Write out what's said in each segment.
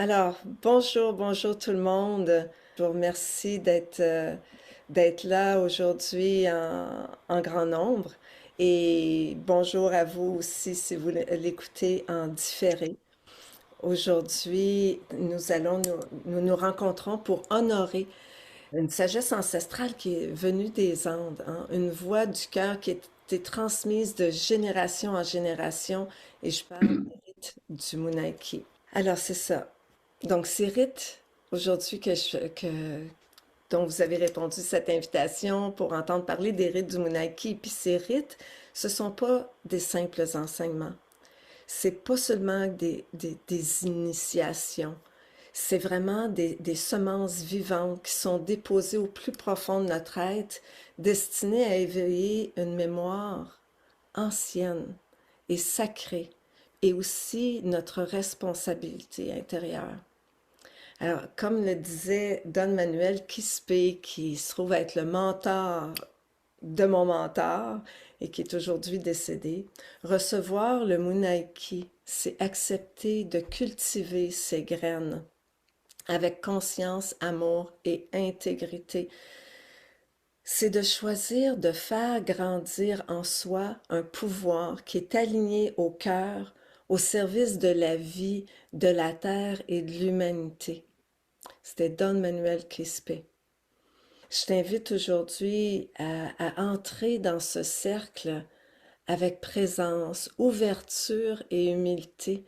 Alors, bonjour, bonjour tout le monde. Je vous remercie d'être là aujourd'hui en grand nombre. Et bonjour à vous aussi si vous l'écoutez en différé. Aujourd'hui, nous rencontrons pour honorer une sagesse ancestrale qui est venue des Andes, hein, une voix du cœur qui a été transmise de génération en génération. Et je parle des rites du Munaiki. Alors, c'est ça. Donc, ces rites, aujourd'hui, dont vous avez répondu à cette invitation pour entendre parler des rites du Munaiki. Puis ces rites, ce sont pas des simples enseignements. C'est pas seulement des initiations. C'est vraiment des semences vivantes qui sont déposées au plus profond de notre être, destinées à éveiller une mémoire ancienne et sacrée, et aussi notre responsabilité intérieure. Alors, comme le disait Don Manuel Quispe, qui se trouve être le mentor de mon mentor et qui est aujourd'hui décédé, recevoir le Munaiki, c'est accepter de cultiver ses graines avec conscience, amour et intégrité. C'est de choisir de faire grandir en soi un pouvoir qui est aligné au cœur, au service de la vie, de la terre et de l'humanité. C'était Don Manuel Quispe. Je t'invite aujourd'hui à entrer dans ce cercle avec présence, ouverture et humilité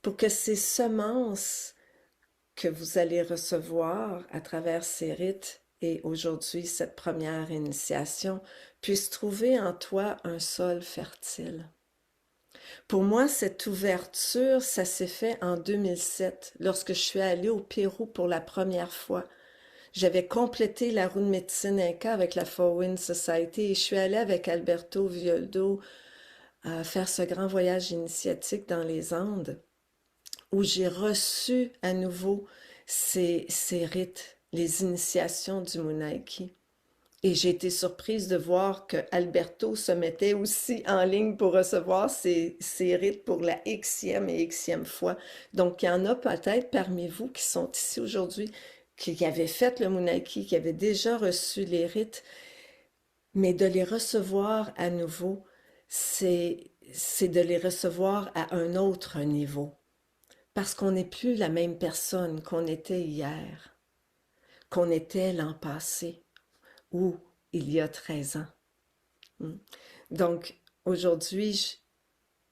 pour que ces semences que vous allez recevoir à travers ces rites et aujourd'hui cette première initiation puissent trouver en toi un sol fertile. Pour moi, cette ouverture, ça s'est fait en 2007, lorsque je suis allée au Pérou pour la première fois. J'avais complété la roue de médecine Inca avec la Four Winds Society et je suis allée avec Alberto Violdo à faire ce grand voyage initiatique dans les Andes où j'ai reçu à nouveau ces rites, les initiations du Munaiki. Et j'ai été surprise de voir que Alberto se mettait aussi en ligne pour recevoir ces rites pour la xème et xème fois. Donc, il y en a peut-être parmi vous qui sont ici aujourd'hui, qui avaient fait le Munaiki, qui avaient déjà reçu les rites, mais de les recevoir à nouveau, c'est de les recevoir à un autre niveau. Parce qu'on n'est plus la même personne qu'on était hier, qu'on était l'an passé ou il y a 13 ans. Mm. Donc, aujourd'hui,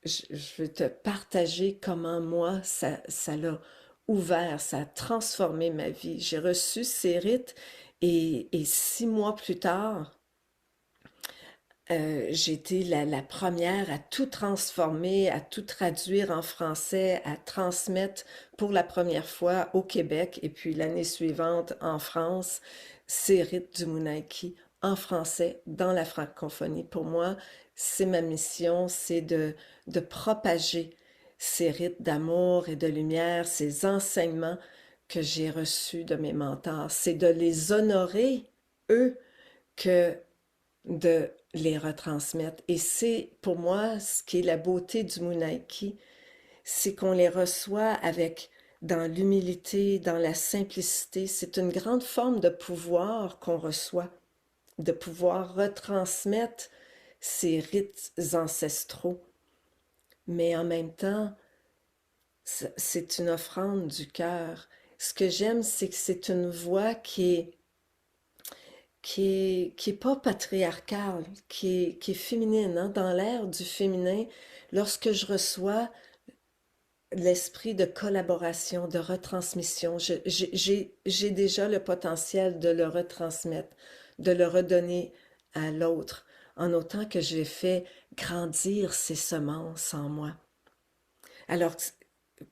je veux te partager comment moi, ça l'a ouvert, ça a transformé ma vie. J'ai reçu ces rites et 6 mois plus tard, j'ai été la première à tout transformer, à tout traduire en français, à transmettre pour la première fois au Québec et puis l'année suivante en France, ces rites du Munaiki en français dans la francophonie. Pour moi, c'est ma mission, c'est de propager ces rites d'amour et de lumière, ces enseignements que j'ai reçus de mes mentors. C'est de les honorer, eux, que de les retransmettre. Et c'est pour moi ce qui est la beauté du Munaiki, c'est qu'on les reçoit avec dans l'humilité, dans la simplicité. C'est une grande forme de pouvoir qu'on reçoit, de pouvoir retransmettre ces rites ancestraux. Mais en même temps, c'est une offrande du cœur. Ce que j'aime, c'est que c'est une voix qui est pas patriarcale, qui est féminine, hein, dans l'ère du féminin, lorsque je reçois l'esprit de collaboration, de retransmission, j'ai déjà le potentiel de le retransmettre, de le redonner à l'autre, en autant que j'ai fait grandir ces semences en moi. Alors,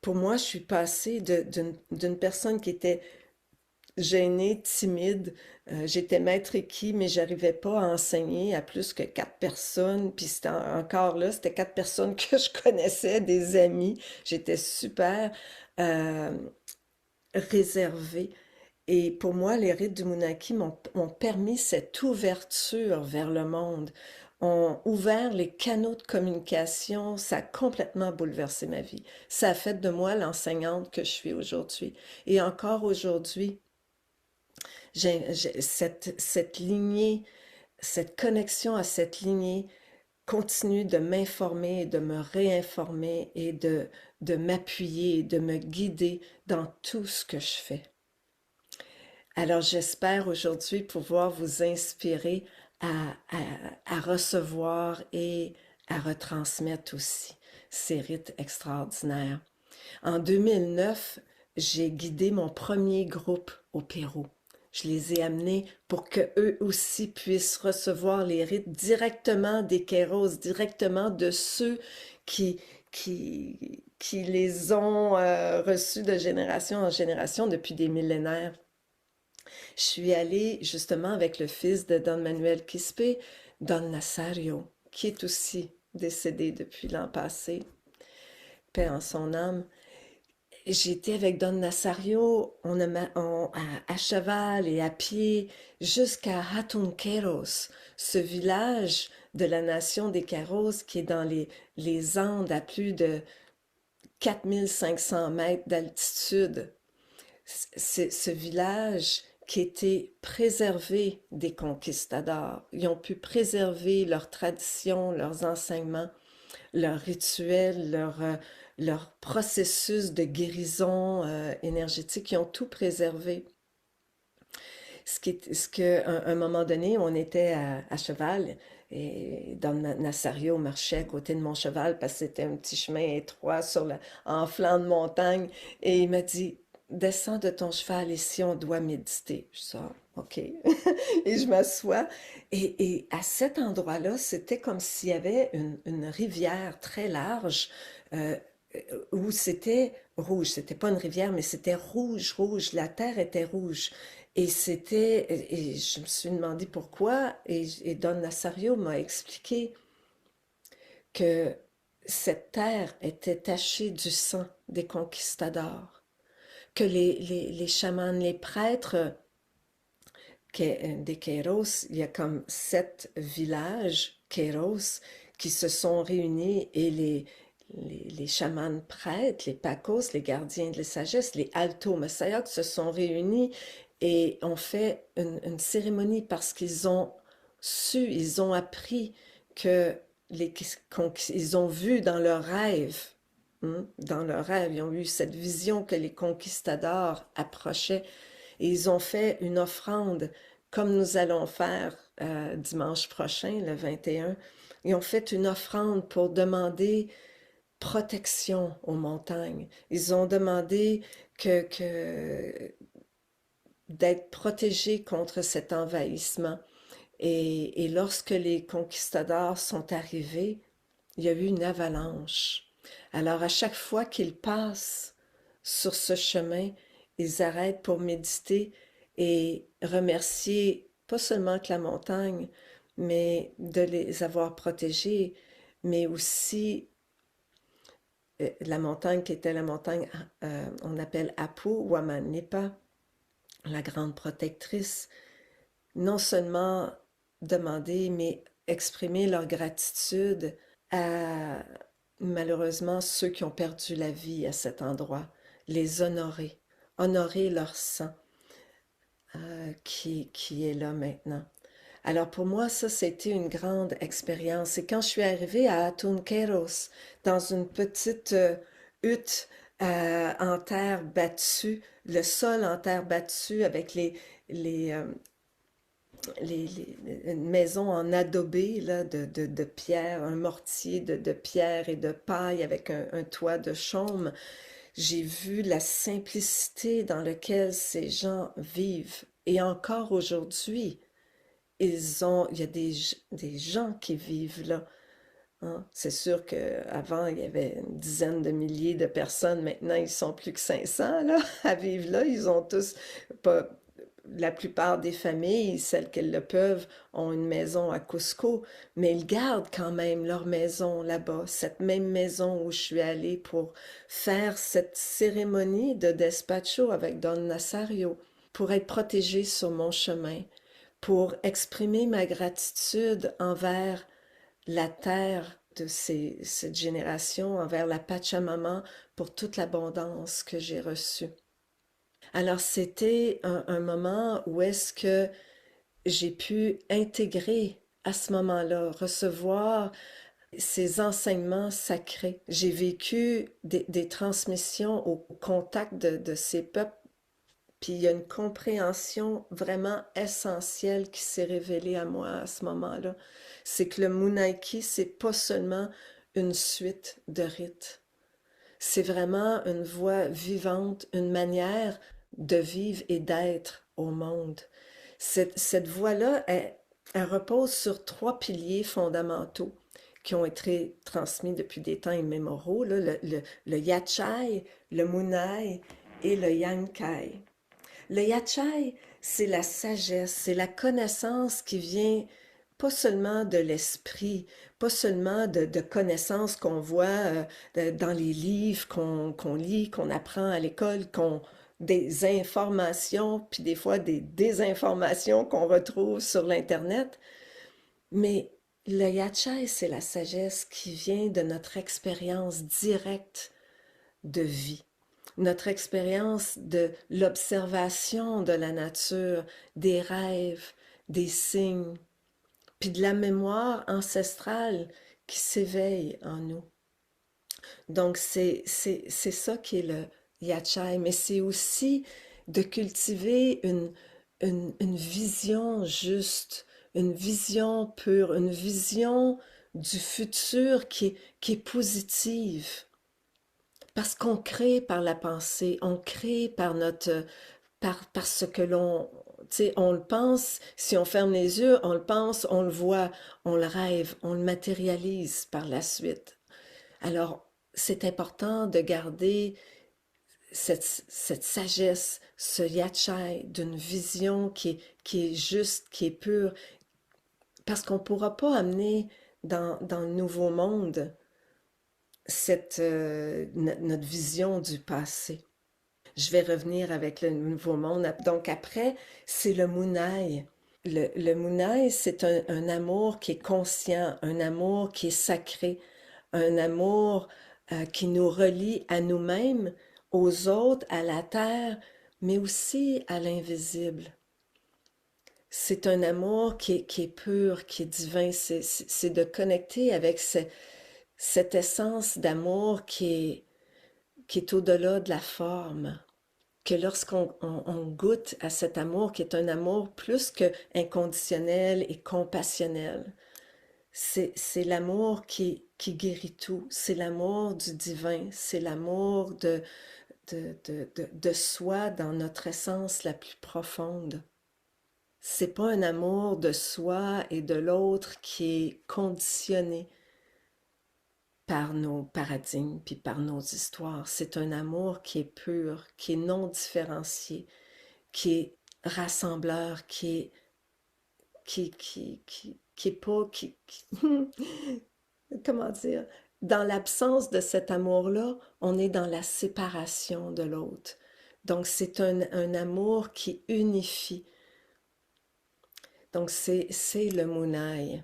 pour moi, je suis passée d'une personne qui était gênée, timide. J'étais maître équi, mais j'arrivais pas à enseigner à plus que 4 personnes. Puis c'était encore là, c'était 4 personnes que je connaissais, des amis. J'étais super euh, réservée. Et pour moi, les rites du Munaki m'ont permis cette ouverture vers le monde. ont ouvert les canaux de communication, ça a complètement bouleversé ma vie. Ça a fait de moi l'enseignante que je suis aujourd'hui. Et encore aujourd'hui, j'ai cette lignée, cette connexion à cette lignée continue de m'informer, de me réinformer et de m'appuyer, de me guider dans tout ce que je fais. Alors j'espère aujourd'hui pouvoir vous inspirer à recevoir et à retransmettre aussi ces rites extraordinaires. En 2009, j'ai guidé mon premier groupe au Pérou. Je les ai amenés pour que eux aussi puissent recevoir les rites directement des Kéros, directement de ceux qui, qui les ont reçus de génération en génération depuis des millénaires. Je suis allée justement avec le fils de Don Manuel Quispe, Don Nazario, qui est aussi décédé depuis l'an passé, paix en son âme. J'étais avec Don Nazario, à cheval et à pied jusqu'à Hatunqueros, ce village de la nation des Queros qui est dans les Andes à plus de 4500 mètres d'altitude. C'est ce village qui était préservé des conquistadors. Ils ont pu préserver leurs traditions, leurs enseignements, leurs rituels, leur processus de guérison énergétique. Ils ont tout préservé. À un moment donné, on était à cheval et Don Nazario marchait à côté de mon cheval parce que c'était un petit chemin étroit en flanc de montagne et il m'a dit, descends de ton cheval ici, on doit méditer. Je dis, ah, ok. Et je m'assois. Et à cet endroit-là, c'était comme s'il y avait une rivière très large euh, où c'était rouge. C'était pas une rivière, mais c'était rouge, rouge. La terre était rouge. Et je me suis demandé pourquoi. Et Don Nazario m'a expliqué que cette terre était tachée du sang des conquistadors, que les chamans, les prêtres des Queiros, il y a comme 7 villages Queiros qui se sont réunis et les chamans prêtres, les Pacos, les gardiens de la sagesse, les Alto Massayocs se sont réunis et ont fait une cérémonie parce qu'ils ont su, ils ont appris que ils ont vu dans leur rêve, dans leur rêve, ils ont eu cette vision que les conquistadors approchaient et ils ont fait une offrande comme nous allons faire dimanche prochain, le 21. Ils ont fait une offrande pour demander protection aux montagnes. Ils ont demandé d'être protégés contre cet envahissement. Et lorsque les conquistadors sont arrivés, il y a eu une avalanche. Alors à chaque fois qu'ils passent sur ce chemin, ils arrêtent pour méditer et remercier pas seulement que la montagne, mais de les avoir protégés, mais aussi la montagne qui était la montagne, on appelle Apu Waman-Nipa, la grande protectrice, non seulement demander, mais exprimer leur gratitude à malheureusement ceux qui ont perdu la vie à cet endroit, les honorer, honorer leur sang qui est là maintenant. Alors pour moi, ça, c'était une grande expérience. Et quand je suis arrivée à Atunqueros, dans une petite hutte en terre battue, le sol en terre battue avec les, euh, une maison en adobé là, de pierre, un mortier de pierre et de paille avec un toit de chaume, j'ai vu la simplicité dans laquelle ces gens vivent. Et encore aujourd'hui, il y a des gens qui vivent là. Hein. C'est sûr qu'avant, il y avait une dizaine de milliers de personnes. Maintenant, ils sont plus que 500 là, à vivre là. Ils ont tous, pas, la plupart des familles, celles qui le peuvent, ont une maison à Cusco, mais ils gardent quand même leur maison là-bas, cette même maison où je suis allée pour faire cette cérémonie de despacho avec Don Nazario, pour être protégée sur mon chemin, pour exprimer ma gratitude envers la terre de cette génération, envers la Pachamama pour toute l'abondance que j'ai reçue. Alors c'était un moment où est-ce que j'ai pu intégrer à ce moment-là, recevoir ces enseignements sacrés. J'ai vécu des transmissions au contact de ces peuples, puis il y a une compréhension vraiment essentielle qui s'est révélée à moi à ce moment-là. C'est que le Munaiki, c'est pas seulement une suite de rites. C'est vraiment une voie vivante, une manière de vivre et d'être au monde. Cette voie-là, elle repose sur trois piliers fondamentaux qui ont été transmis depuis des temps immémoriaux, là, le Yachai, le Munai et le Yankai. Le Yachai, c'est la sagesse, c'est la connaissance qui vient pas seulement de l'esprit, pas seulement de connaissances qu'on voit dans les livres qu'on lit, qu'on apprend à l'école, des informations, puis des fois des désinformations qu'on retrouve sur l'Internet. Mais le Yachai, c'est la sagesse qui vient de notre expérience directe de vie, notre expérience de l'observation de la nature, des rêves, des signes, puis de la mémoire ancestrale qui s'éveille en nous. Donc c'est ça qui est le Yachai, mais c'est aussi de cultiver une vision juste, une vision pure, une vision du futur qui est positive. Parce qu'on crée par la pensée, on crée par ce que l'on, tu sais, on le pense, si on ferme les yeux, on le pense, on le voit, on le rêve, on le matérialise par la suite. Alors, c'est important de garder cette sagesse, ce yachai d'une vision qui est juste, qui est pure, parce qu'on ne pourra pas amener dans le nouveau monde notre vision du passé. Je vais revenir avec le nouveau monde. Donc après, c'est le Munai. Le Munai, c'est un amour qui est conscient, un amour qui est sacré, un amour qui nous relie à nous-mêmes, aux autres, à la terre, mais aussi à l'invisible. C'est un amour qui est pur, qui est divin. C'est de connecter avec cette essence d'amour qui est au-delà de la forme, que lorsqu'on on goûte à cet amour, qui est un amour plus que inconditionnel et compassionnel, c'est l'amour qui guérit tout, c'est l'amour du divin, c'est l'amour de soi dans notre essence la plus profonde. C'est pas un amour de soi et de l'autre qui est conditionné par nos paradigmes puis par nos histoires. C'est un amour qui est pur, qui est non différencié, qui est rassembleur, qui est pas, comment dire, dans l'absence de cet amour-là, on est dans la séparation de l'autre. Donc c'est un amour qui unifie. Donc c'est le Munai.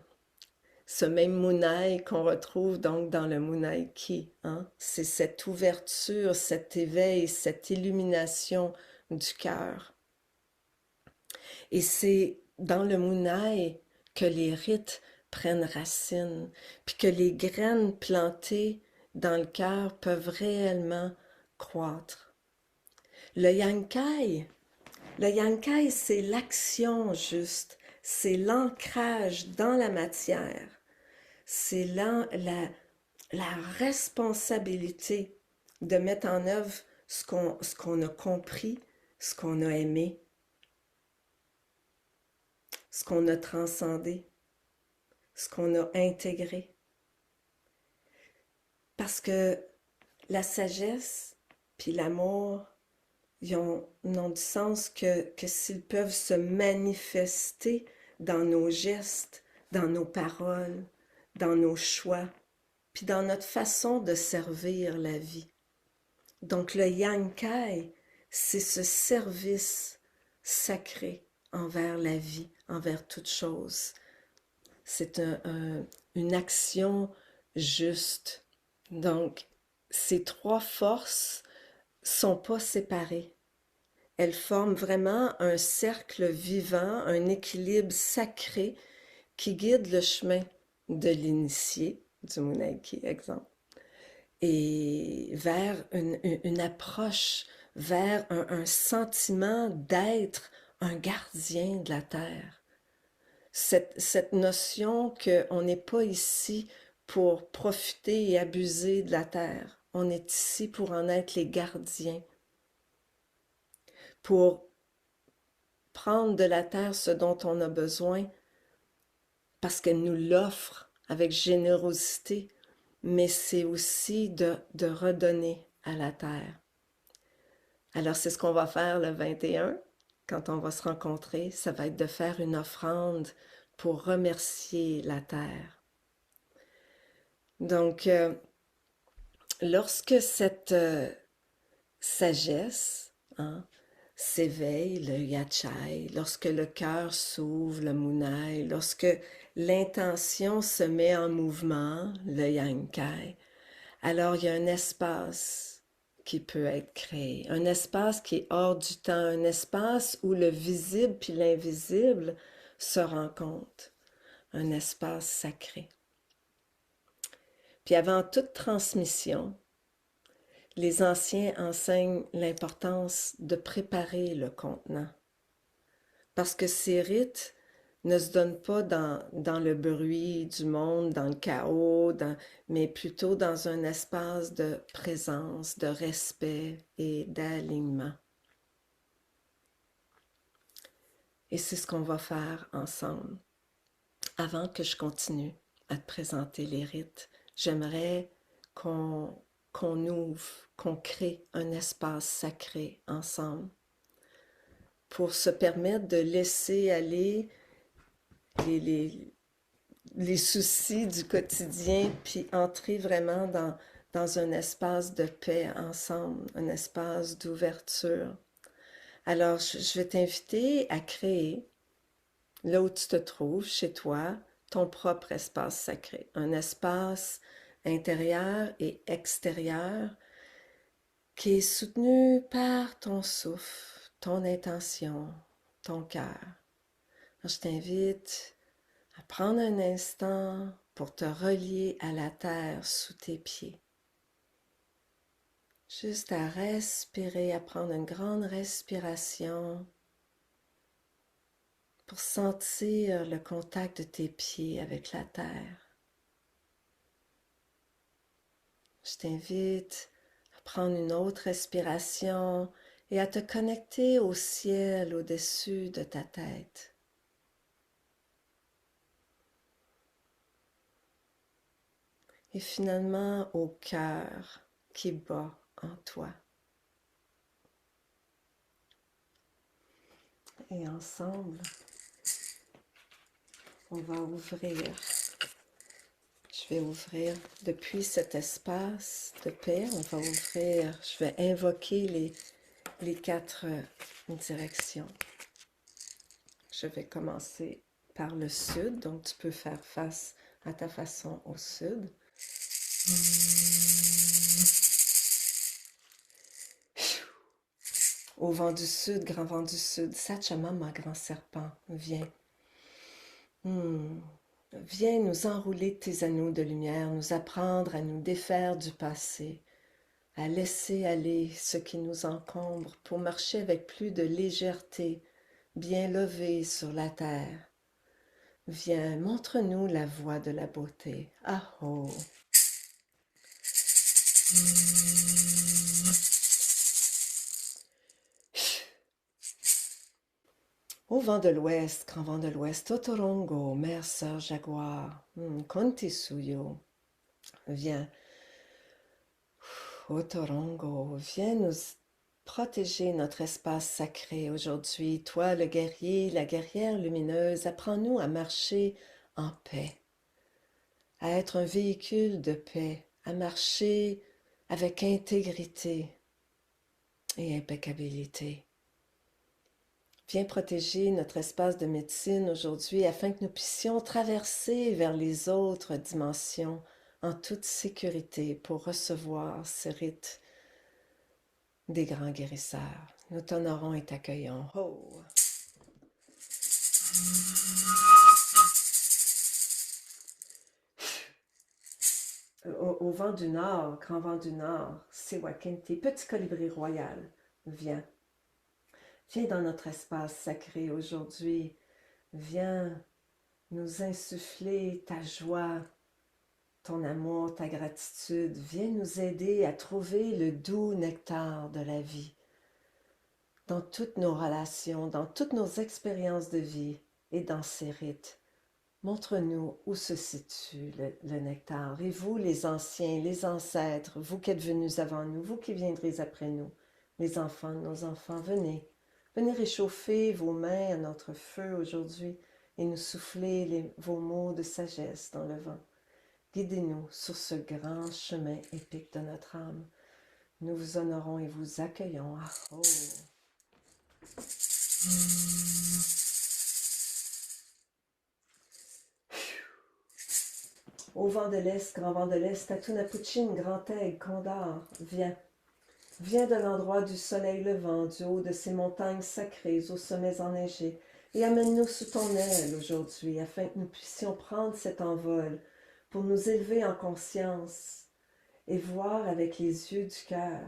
Ce même Munai qu'on retrouve donc dans le Munaiki, hein? C'est cette ouverture, cet éveil, cette illumination du cœur. Et c'est dans le Munai que les rites prennent racine, puis que les graines plantées dans le cœur peuvent réellement croître. Le Yankai, le Yankai, c'est l'action juste, c'est l'ancrage dans la matière, c'est la responsabilité de mettre en œuvre ce qu'on a compris, ce qu'on a aimé, ce qu'on a transcendé, ce qu'on a intégré. Parce que la sagesse puis l'amour, n'ont du sens que s'ils peuvent se manifester dans nos gestes, dans nos paroles, dans nos choix, puis dans notre façon de servir la vie. Donc le Yankai, c'est ce service sacré envers la vie, envers toute chose. c'est une action juste. Donc, ces trois forces sont pas séparées. Elles forment vraiment un cercle vivant, un équilibre sacré qui guide le chemin de l'initié, du Munaiki, exemple, et vers une approche, vers un sentiment d'être un gardien de la terre. Cette notion qu'on n'est pas ici pour profiter et abuser de la terre. On est ici pour en être les gardiens, pour prendre de la terre ce dont on a besoin, parce qu'elle nous l'offre avec générosité, mais c'est aussi de redonner à la terre. Alors c'est ce qu'on va faire le 21, quand on va se rencontrer, ça va être de faire une offrande pour remercier la terre. Donc, lorsque cette sagesse s'éveille, le yachai, lorsque le cœur s'ouvre, le munai, lorsque l'intention se met en mouvement, le yankai, alors il y a un espace qui peut être créé, un espace qui est hors du temps, un espace où le visible puis l'invisible se rencontrent, un espace sacré. Puis avant toute transmission, les anciens enseignent l'importance de préparer le contenant. Parce que ces rites ne se donnent pas dans le bruit du monde, dans le chaos, mais plutôt dans un espace de présence, de respect et d'alignement. Et c'est ce qu'on va faire ensemble. Avant que je continue à te présenter les rites, j'aimerais qu'on ouvre, qu'on crée un espace sacré ensemble pour se permettre de laisser aller les, les, les soucis du quotidien, puis entrer vraiment dans un espace de paix ensemble, un espace d'ouverture. Alors, je vais t'inviter à créer, là où tu te trouves, chez toi, ton propre espace sacré, un espace intérieur et extérieur qui est soutenu par ton souffle, ton intention, ton cœur. Je t'invite à prendre un instant pour te relier à la terre sous tes pieds. Juste à respirer, à prendre une grande respiration pour sentir le contact de tes pieds avec la terre. Je t'invite à prendre une autre respiration et à te connecter au ciel au-dessus de ta tête. Et finalement au cœur qui bat en toi. Et ensemble, on va ouvrir. Je vais ouvrir depuis cet espace de paix, on va ouvrir, je vais invoquer les quatre directions. Je vais commencer par le sud, donc tu peux faire face à ta façon au sud. Au vent du sud, grand vent du sud, Sachamama, grand serpent, viens. Viens nous enrouler de tes anneaux de lumière, nous apprendre à nous défaire du passé, à laisser aller ce qui nous encombre pour marcher avec plus de légèreté, bien levé sur la terre. Viens, montre-nous la voie de la beauté. Aho. Au vent de l'ouest, grand vent de l'ouest, Otorongo, mer sœur jaguar, Kontisuyo, viens. Otorongo, viens nous protéger notre espace sacré aujourd'hui. Toi, le guerrier, la guerrière lumineuse, apprends-nous à marcher en paix, à être un véhicule de paix, à marcher avec intégrité et impeccabilité. Viens protéger notre espace de médecine aujourd'hui afin que nous puissions traverser vers les autres dimensions en toute sécurité pour recevoir ce rite des grands guérisseurs. Nous t'honorons et t'accueillons. Oh! Au vent du nord, grand vent du nord, Sewakenti, petit colibri royal, viens. Viens dans notre espace sacré aujourd'hui. Viens nous insuffler ta joie, ton amour, ta gratitude. Viens nous aider à trouver le doux nectar de la vie dans toutes nos relations, dans toutes nos expériences de vie et dans ces rites. Montre-nous où se situe le nectar. Et vous, les anciens, les ancêtres, vous qui êtes venus avant nous, vous qui viendrez après nous, les enfants de nos enfants, venez. Venez réchauffer vos mains à notre feu aujourd'hui et nous souffler vos mots de sagesse dans le vent. Guidez-nous sur ce grand chemin épique de notre âme. Nous vous honorons et vous accueillons. Aho. Au vent de l'Est, grand vent de l'Est, Tatunapuchin, grand aigle, condor, viens. Viens de l'endroit du soleil levant, du haut de ces montagnes sacrées aux sommets enneigés, et amène-nous sous ton aile aujourd'hui, afin que nous puissions prendre cet envol pour nous élever en conscience et voir avec les yeux du cœur,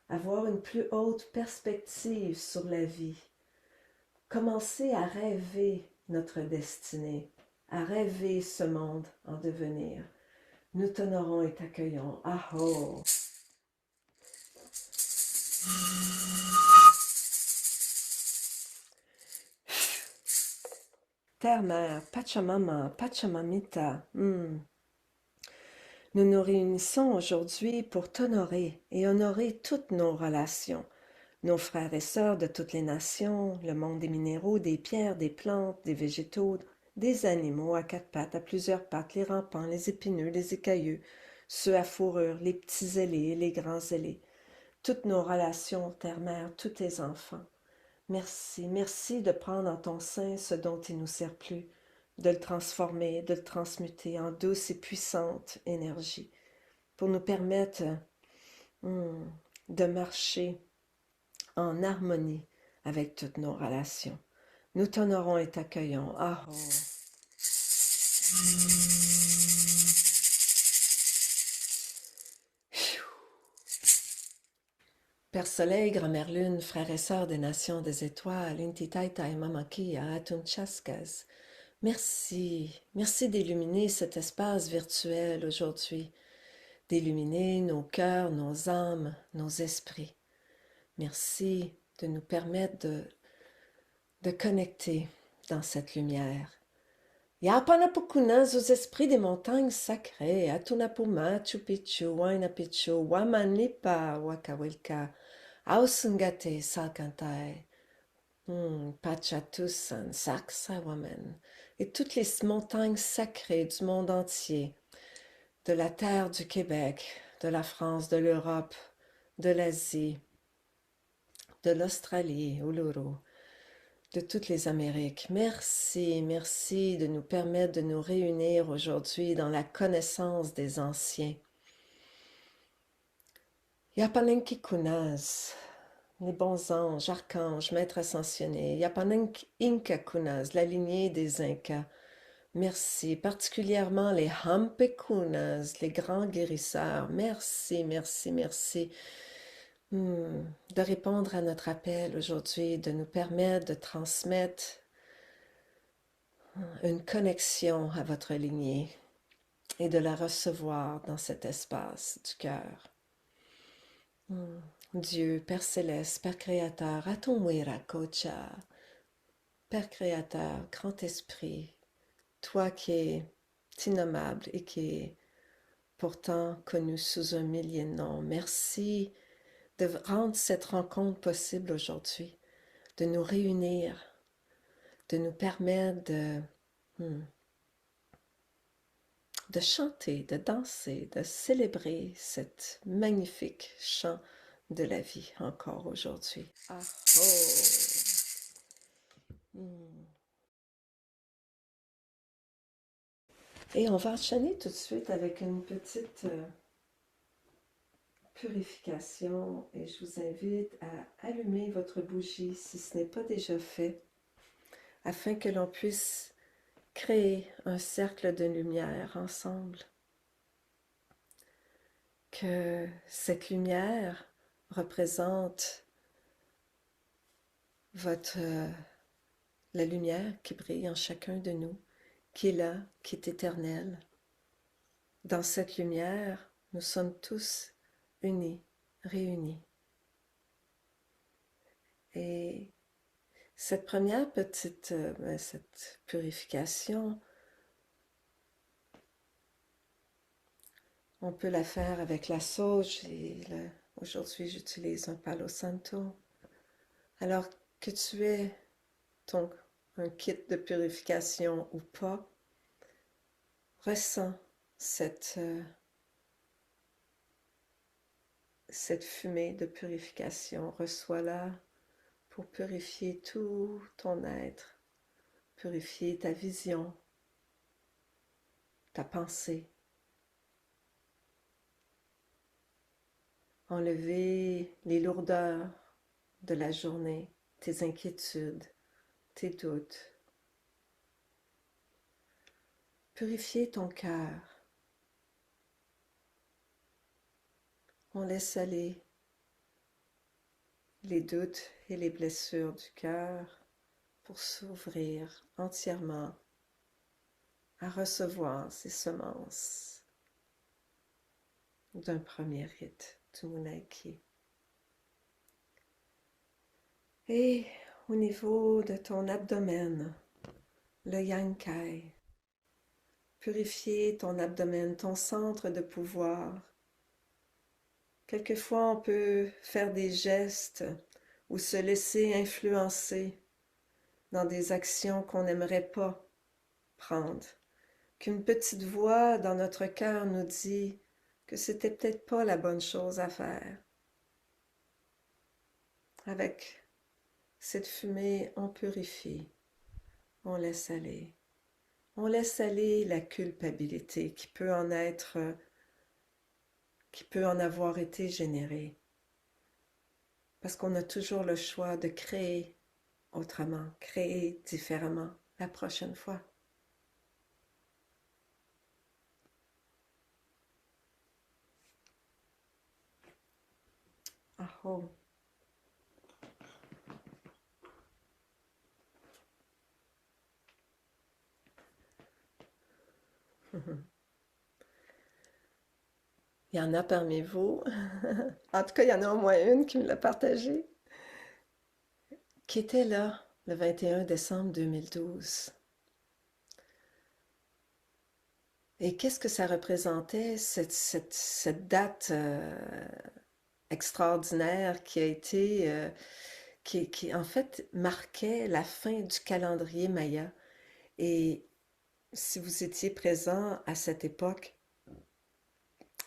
avoir une plus haute perspective sur la vie, commencer à rêver notre destinée, à rêver ce monde en devenir. Nous t'honorons et t'accueillons. Aho! Terre-mère, Pachamama, Pachamamita. Nous nous réunissons aujourd'hui pour t'honorer et honorer toutes nos relations, nos frères et sœurs de toutes les nations, le monde des minéraux, des pierres, des plantes, des végétaux, des animaux à quatre pattes, à plusieurs pattes, les rampants, les épineux, les écailleux, ceux à fourrure, les petits ailés et les grands ailés, toutes nos relations, terre-mère, tous tes enfants. Merci, merci de prendre en ton sein ce dont il nous sert plus, de le transformer, de le transmuter en douce et puissante énergie, pour nous permettre de marcher en harmonie avec toutes nos relations. Nous t'honorons et t'accueillons. Aho. Père Soleil, Grand-Mère Lune, frères et sœurs des nations des étoiles, Intitaita et Mamakia, Atunchaskas, merci, merci d'illuminer cet espace virtuel aujourd'hui, d'illuminer nos cœurs, nos âmes, nos esprits. Merci de nous permettre de connecter dans cette lumière. Yapanapukunas aux esprits des montagnes sacrées, Atunapuma, Chupichu, Wainapichu, Wamanlipa, Wakawilka, Ausungate, Salkantai, Pachatusan, Saksa Waman, et toutes les montagnes sacrées du monde entier, de la terre du Québec, de la France, de l'Europe, de l'Asie, de l'Australie, Uluru, de toutes les Amériques. Merci, merci de nous permettre de nous réunir aujourd'hui dans la connaissance des anciens. Yapanenki Kunaz, les bons anges, archanges, maîtres ascensionnés. Yapanenki Inca Kunaz, la lignée des Incas. Merci, particulièrement les Hampekunas, les grands guérisseurs. Merci, merci, merci. De répondre à notre appel aujourd'hui, de nous permettre de transmettre une connexion à votre lignée et de la recevoir dans cet espace du cœur. Dieu, Père Céleste, Père Créateur, Atomwira Kocha, Père Créateur, Grand Esprit, toi qui es innommable et qui es pourtant connu sous un millier de noms, merci de rendre cette rencontre possible aujourd'hui, de nous réunir, de nous permettre de chanter, de danser, de célébrer cet magnifique chant de la vie encore aujourd'hui. Ah, oh. Hmm. Et on va enchaîner tout de suite avec une petite purification et je vous invite à allumer votre bougie si ce n'est pas déjà fait, afin que l'on puisse créer un cercle de lumière ensemble. Que cette lumière représente votre, la lumière qui brille en chacun de nous, qui est là, qui est éternelle. Dans cette lumière, nous sommes tous unis, réunis. Et cette première petite, cette purification, on peut la faire avec la sauge et aujourd'hui j'utilise un Palo Santo. Alors que tu aies ton, un kit de purification ou pas, ressens cette, cette fumée de purification, reçois-la pour purifier tout ton être, purifier ta vision, ta pensée, enlever les lourdeurs de la journée, tes inquiétudes, tes doutes, purifier ton cœur. On laisse aller les doutes et les blessures du cœur pour s'ouvrir entièrement à recevoir ces semences d'un premier rite du Munaiki. Et au niveau de ton abdomen, le Yankai, purifier ton abdomen, ton centre de pouvoir. Quelquefois, on peut faire des gestes ou se laisser influencer dans des actions qu'on n'aimerait pas prendre. Qu'une petite voix dans notre cœur nous dit que c'était peut-être pas la bonne chose à faire. Avec cette fumée, on purifie, on laisse aller. On laisse aller la culpabilité qui peut en avoir été générée. Parce qu'on a toujours le choix de créer autrement, créer différemment la prochaine fois. Ah oh. Il y en a parmi vous, en tout cas, il y en a au moins une qui me l'a partagé, qui était là le 21 décembre 2012. Et qu'est-ce que ça représentait, cette date extraordinaire qui a été, qui en fait marquait la fin du calendrier Maya. Et si vous étiez présent à cette époque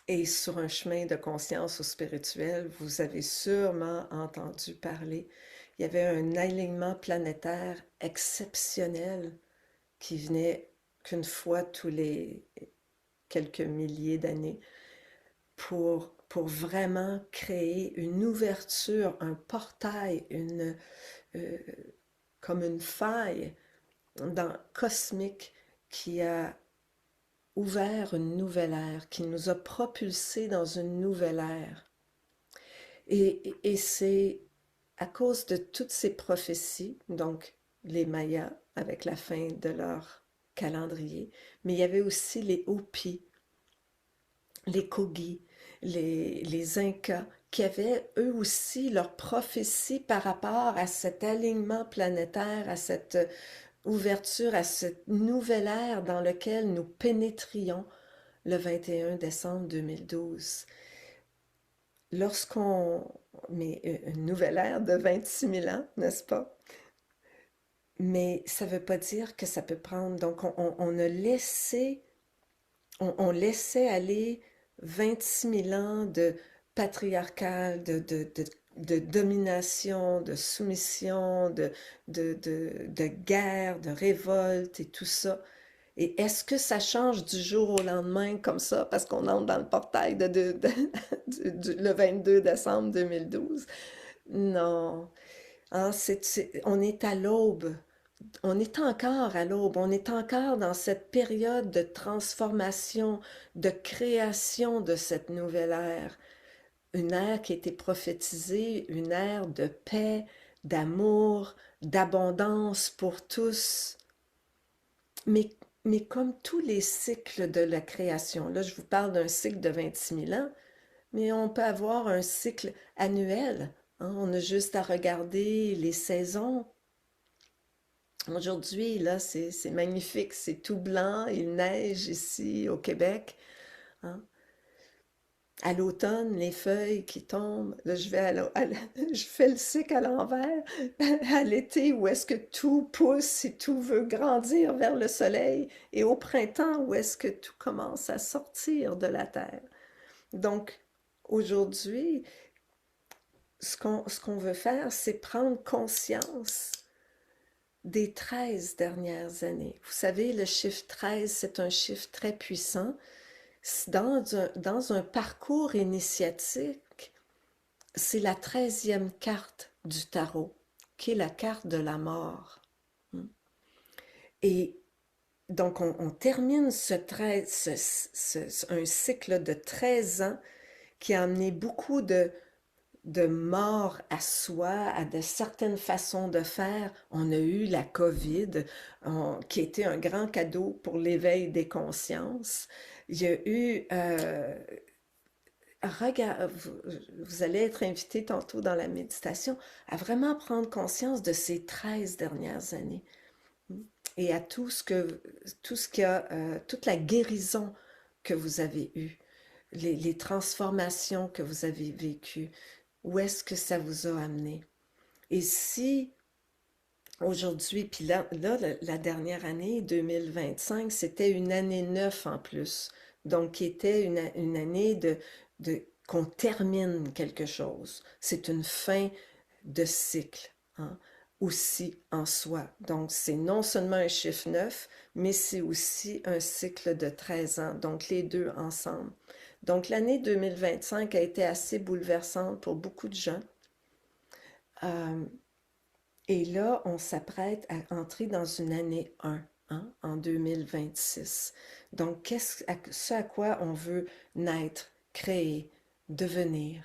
et sur un chemin de conscience ou spirituel, vous avez sûrement entendu parler. Il y avait un alignement planétaire exceptionnel qui venait qu'une fois tous les quelques milliers d'années pour vraiment créer une ouverture, un portail, euh, comme une faille cosmique qui a ouvert une nouvelle ère, qui nous a propulsés dans une nouvelle ère. Et c'est à cause de toutes ces prophéties, donc les Mayas avec la fin de leur calendrier, mais il y avait aussi les Hopis, les Kogis, les Incas, qui avaient eux aussi leur prophétie par rapport à cet alignement planétaire, à cette ouverture, à cette nouvelle ère dans laquelle nous pénétrions le 21 décembre 2012. Lorsqu'on... Mais une nouvelle ère de 26 000 ans, n'est-ce pas? Mais ça ne veut pas dire que ça peut prendre... Donc, on a laissé... On laissait aller 26 000 ans de patriarcal, de domination, de soumission, de guerre, de révolte et tout ça. Et est-ce que ça change du jour au lendemain comme ça parce qu'on entre dans le portail le 22 décembre 2012? Non. Hein, on est à l'aube. On est encore à l'aube. On est encore dans cette période de transformation, de création de cette nouvelle ère. Une ère qui a été prophétisée, une ère de paix, d'amour, d'abondance pour tous. Mais, mais comme tous les cycles de la création, là je vous parle d'un cycle de 26 000 ans, mais on peut avoir un cycle annuel. Hein. On a juste à regarder les saisons. Aujourd'hui, là, c'est magnifique, c'est tout blanc, il neige ici au Québec. Hein. À l'automne, les feuilles qui tombent, là, je fais le cycle à l'envers. À l'été, où est-ce que tout pousse et tout veut grandir vers le soleil, et au printemps, où est-ce que tout commence à sortir de la terre. Donc, aujourd'hui, ce qu'on veut faire, c'est prendre conscience des 13 dernières années. Vous savez, le chiffre 13, c'est un chiffre très puissant. Dans un parcours initiatique, c'est la 13e carte du tarot, qui est la carte de la mort. Et donc, on termine un cycle de 13 ans qui a amené beaucoup de mort à soi, à de certaines façons de faire. On a eu la COVID, qui a été un grand cadeau pour l'éveil des consciences. Il y a eu... vous allez être invité tantôt dans la méditation à vraiment prendre conscience de ces 13 dernières années et à toute la guérison que vous avez eue, les transformations que vous avez vécues. Où est-ce que ça vous a amené? Et si aujourd'hui, puis là, la dernière année, 2025, c'était une année 9 en plus, donc qui était une année qu'on termine quelque chose. C'est une fin de cycle, hein, aussi en soi. Donc c'est non seulement un chiffre 9, mais c'est aussi un cycle de 13 ans, donc les deux ensemble. Donc l'année 2025 a été assez bouleversante pour beaucoup de gens. Euh, et là, on s'apprête à entrer dans une année 1, hein, en 2026. Donc, ce à quoi on veut naître, créer, devenir.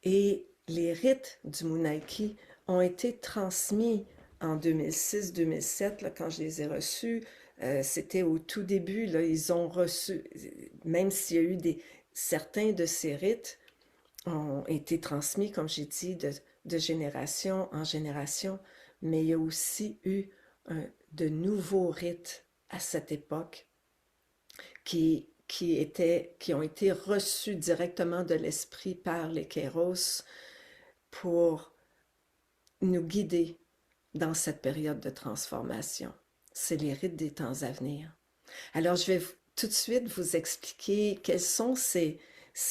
Et les rites du Munaiki ont été transmis en 2006-2007, là, quand je les ai reçus. C'était au tout début, là, ils ont reçu, même s'il y a eu certains de ces rites ont été transmis, comme j'ai dit, de génération en génération, mais il y a aussi eu de nouveaux rites à cette époque qui ont été reçus directement de l'esprit par les Kéros pour nous guider dans cette période de transformation. C'est les rites des temps à venir. Alors, je vais tout de suite vous expliquer quels sont ces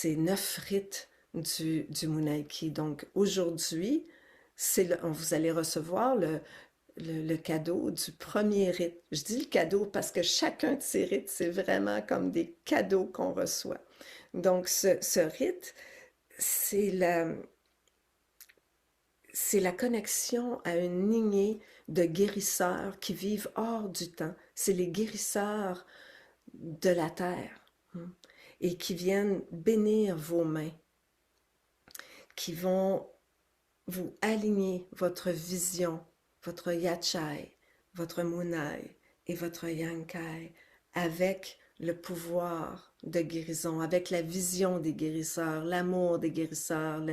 9 rites du Munaiki. Donc, aujourd'hui, vous allez recevoir le cadeau du premier rite. Je dis le cadeau parce que chacun de ces rites, c'est vraiment comme des cadeaux qu'on reçoit. Donc, ce rite, c'est la, c'est la connexion à une lignée de guérisseurs qui vivent hors du temps. C'est les guérisseurs de la terre, hein, et qui viennent bénir vos mains, qui vont vous aligner votre vision, votre yachai, votre munai et votre yankai avec le pouvoir de guérison, avec la vision des guérisseurs, l'amour des guérisseurs,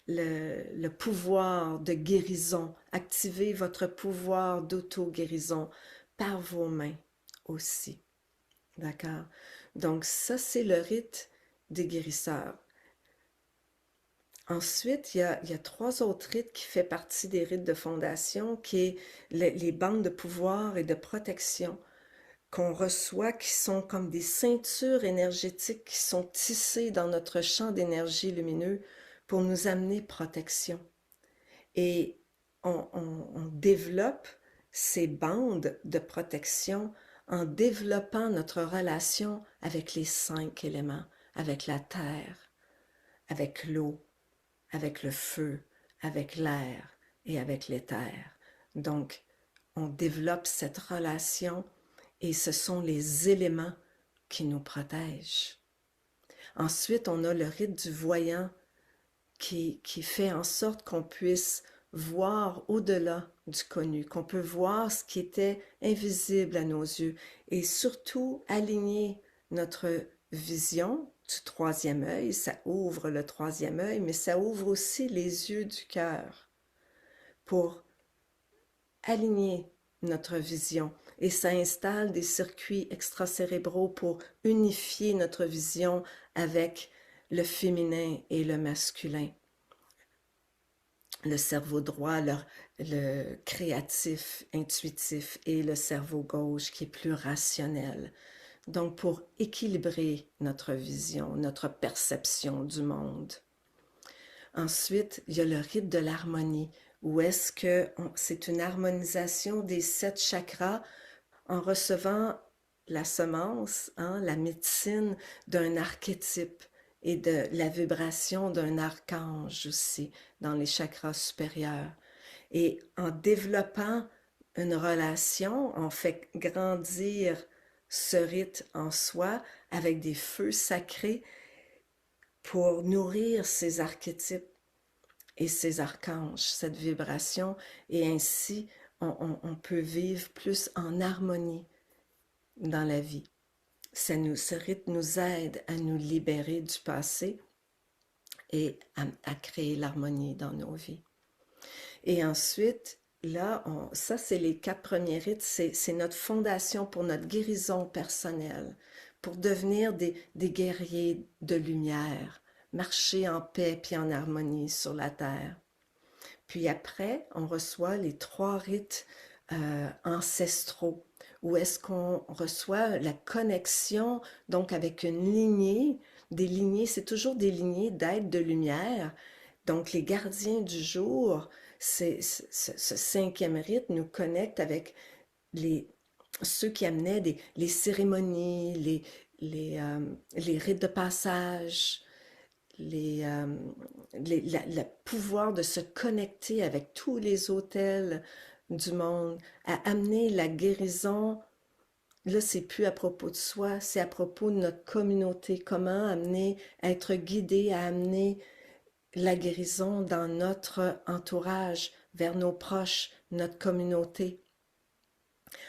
le pouvoir de guérison. Activez votre pouvoir d'auto-guérison par vos mains aussi. D'accord? Donc ça, c'est le rite des guérisseurs. Ensuite, il y a 3 autres rites qui font partie des rites de fondation, qui est les bandes de pouvoir et de protection qu'on reçoit, qui sont comme des ceintures énergétiques qui sont tissées dans notre champ d'énergie lumineux pour nous amener protection. Et on développe ces bandes de protection en développant notre relation avec les 5 éléments, avec la terre, avec l'eau, avec le feu, avec l'air et avec l'éther. Donc, on développe cette relation et ce sont les éléments qui nous protègent. Ensuite, on a le rite du voyant qui fait en sorte qu'on puisse voir au-delà du connu, qu'on peut voir ce qui était invisible à nos yeux et surtout aligner notre vision du troisième œil. Ça ouvre le troisième œil, mais ça ouvre aussi les yeux du cœur pour aligner notre vision et ça installe des circuits extracérébraux pour unifier notre vision avec le féminin et le masculin. Le cerveau droit, le créatif, intuitif et le cerveau gauche qui est plus rationnel. Donc pour équilibrer notre vision, notre perception du monde. Ensuite, il y a le rite de l'harmonie, où est-ce que c'est une harmonisation des 7 chakras en recevant la semence, la médecine d'un archétype et de la vibration d'un archange aussi dans les chakras supérieurs. Et en développant une relation, on fait grandir ce rite en soi avec des feux sacrés pour nourrir ces archétypes et ces archanges, cette vibration, et ainsi on peut vivre plus en harmonie dans la vie. Ce rite nous aide à nous libérer du passé et à créer l'harmonie dans nos vies. Et ensuite, là, ça c'est les 4 premiers rites, c'est notre fondation pour notre guérison personnelle, pour devenir des guerriers de lumière, marcher en paix puis en harmonie sur la terre. Puis après, on reçoit les 3 rites ancestraux, où est-ce qu'on reçoit la connexion, donc avec une lignée, des lignées, c'est toujours des lignées d'êtres de lumière. Donc les gardiens du jour, ce 5e rite nous connecte avec ceux qui amenaient les cérémonies, les rites de passage, le pouvoir de se connecter avec tous les autels du monde, à amener la guérison. Là, c'est plus à propos de soi, c'est à propos de notre communauté. Comment amener, être guidé à amener la guérison dans notre entourage, vers nos proches, notre communauté.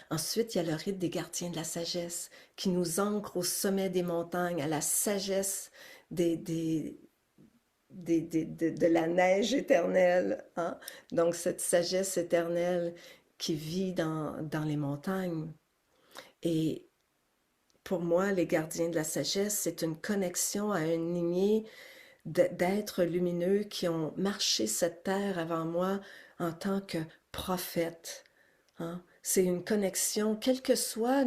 Ensuite, il y a le rite des gardiens de la sagesse qui nous ancre au sommet des montagnes, à la sagesse de la neige éternelle. Hein? Donc, cette sagesse éternelle qui vit dans les montagnes. Et pour moi, les gardiens de la sagesse, c'est une connexion à une lignée d'êtres lumineux qui ont marché cette terre avant moi en tant que prophètes. Hein? C'est une connexion, quelle que soit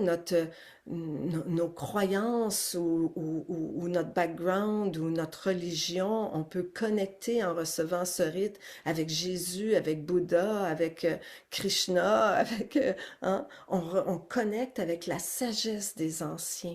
nos croyances ou notre background ou notre religion, on peut connecter en recevant ce rite avec Jésus, avec Bouddha, avec Krishna, hein? On connecte avec la sagesse des anciens.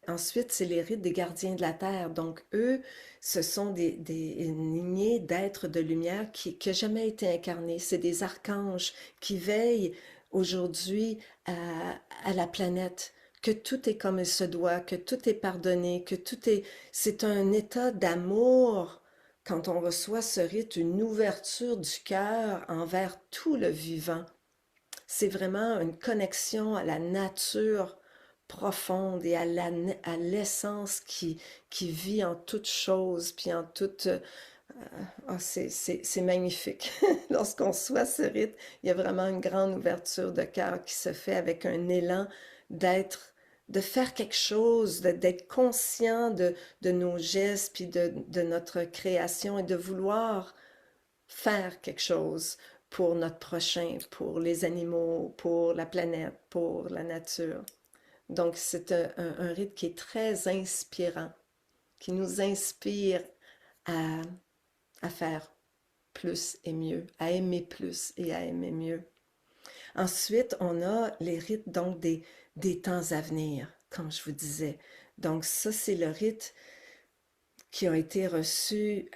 Ensuite, c'est les rites des gardiens de la terre. Donc, eux, ce sont une lignée d'êtres de lumière qui n'a jamais été incarnés. C'est des archanges qui veillent aujourd'hui à la planète, que tout est comme il se doit, que tout est pardonné, que tout est... C'est un état d'amour quand on reçoit ce rite, une ouverture du cœur envers tout le vivant. C'est vraiment une connexion à la nature profonde et à l'essence qui vit en toute chose, puis en toute... c'est magnifique. Lorsqu'on soit ce rite, il y a vraiment une grande ouverture de cœur qui se fait avec un élan de faire quelque chose, d'être conscient de nos gestes, puis de notre création et de vouloir faire quelque chose pour notre prochain, pour les animaux, pour la planète, pour la nature. Donc, c'est un rite qui est très inspirant, qui nous inspire à, à faire plus et mieux, à aimer plus et à aimer mieux. Ensuite, on a les rites donc des temps à venir, comme je vous disais. Donc ça, c'est le rite qui ont été reçus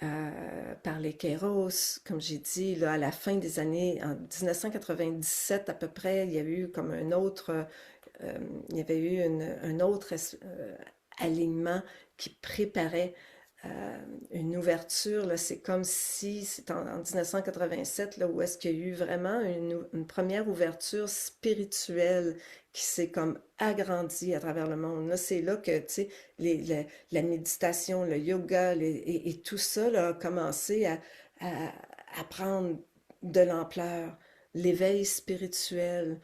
par les Kairos, comme j'ai dit, là, à la fin des années, en 1997 à peu près, il y a eu comme un autre, il y avait eu un autre alignement qui préparait une ouverture. Là, c'est comme si, c'est en 1987, là, où est-ce qu'il y a eu vraiment une première ouverture spirituelle qui s'est comme agrandie à travers le monde. Là, c'est là que, tu sais, la méditation, le yoga et tout ça là, a commencé à, à prendre de l'ampleur. L'éveil spirituel,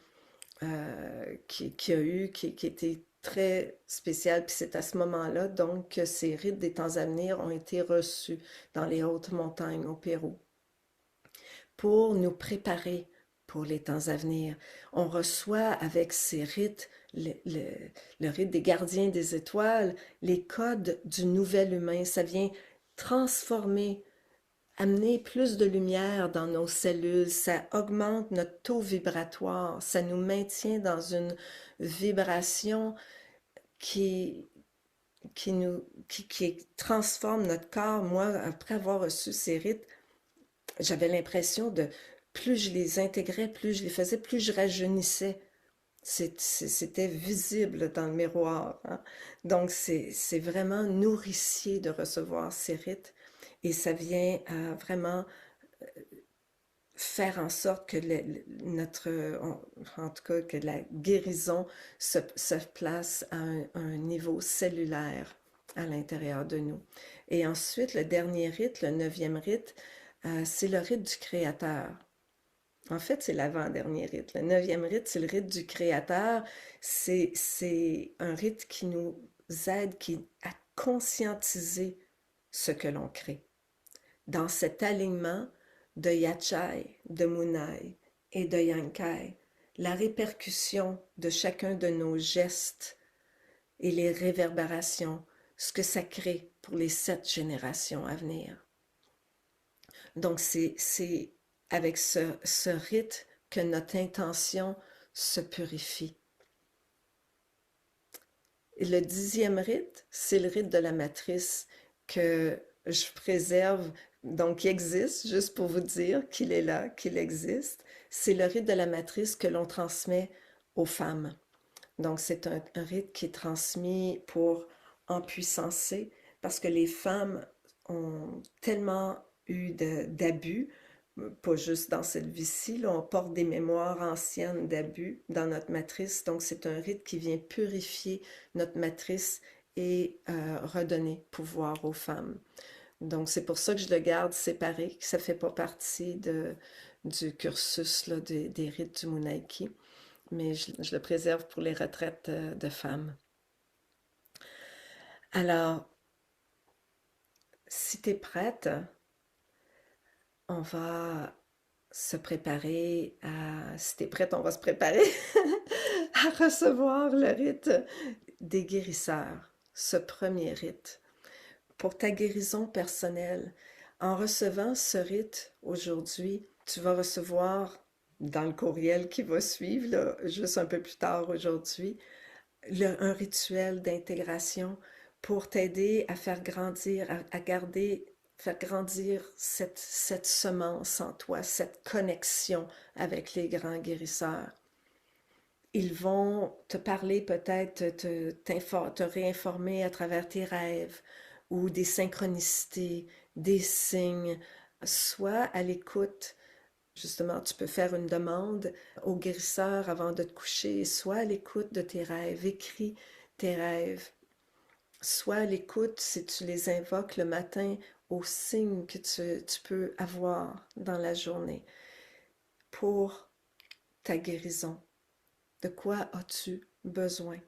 qui a eu, qui était très spécial. Puis c'est à ce moment-là, donc, que ces rites des temps à venir ont été reçus dans les hautes montagnes au Pérou pour nous préparer pour les temps à venir. On reçoit avec ces rites, le rite des gardiens des étoiles, les codes du nouvel humain. Ça vient transformer, amener plus de lumière dans nos cellules, ça augmente notre taux vibratoire, ça nous maintient dans une vibration qui, qui transforme notre corps. Moi, après avoir reçu ces rites, j'avais l'impression de, plus je les intégrais, plus je les faisais, plus je rajeunissais. C'était visible dans le miroir, hein? Donc, c'est vraiment nourricier de recevoir ces rites et ça vient vraiment faire en sorte que notre, en tout cas, que la guérison se place à un niveau cellulaire à l'intérieur de nous. Et ensuite, le dernier rite, le neuvième rite, c'est le rite du Créateur. En fait, c'est l'avant-dernier rite. Le neuvième rite, c'est le rite du Créateur. C'est un rite qui nous aide à conscientiser ce que l'on crée. Dans cet alignement de Yachai, de Munai et de Yankai, la répercussion de chacun de nos gestes et les réverbérations, ce que ça crée pour les 7 générations à venir. Donc, c'est avec ce rite que notre intention se purifie. Et le 10e rite, c'est le rite de la matrice que je préserve, donc qui existe, juste pour vous dire qu'il est là, qu'il existe. C'est le rite de la matrice que l'on transmet aux femmes. Donc c'est un rite qui est transmis pour empuissancer, parce que les femmes ont tellement eu d'abus, pas juste dans cette vie-ci, là, on porte des mémoires anciennes d'abus dans notre matrice, donc c'est un rite qui vient purifier notre matrice et redonner pouvoir aux femmes. Donc c'est pour ça que je le garde séparé, que ça ne fait pas partie du cursus là, des rites du Munaiki, mais je le préserve pour les retraites de femmes. Alors, si tu es prête, on va se préparer à... Si tu es prête, on va se préparer à recevoir le rite des guérisseurs, ce premier rite. Pour ta guérison personnelle, en recevant ce rite aujourd'hui, tu vas recevoir dans le courriel qui va suivre, là, juste un peu plus tard aujourd'hui, un rituel d'intégration pour t'aider à faire grandir, à garder, faire grandir cette semence en toi, cette connexion avec les grands guérisseurs. Ils vont te parler peut-être, te réinformer à travers tes rêves ou des synchronicités, des signes. Sois à l'écoute. Justement, tu peux faire une demande au guérisseur avant de te coucher. Sois à l'écoute de tes rêves. Écris tes rêves. Sois à l'écoute si tu les invoques le matin aux signes que tu peux avoir dans la journée pour ta guérison. De quoi as-tu besoin?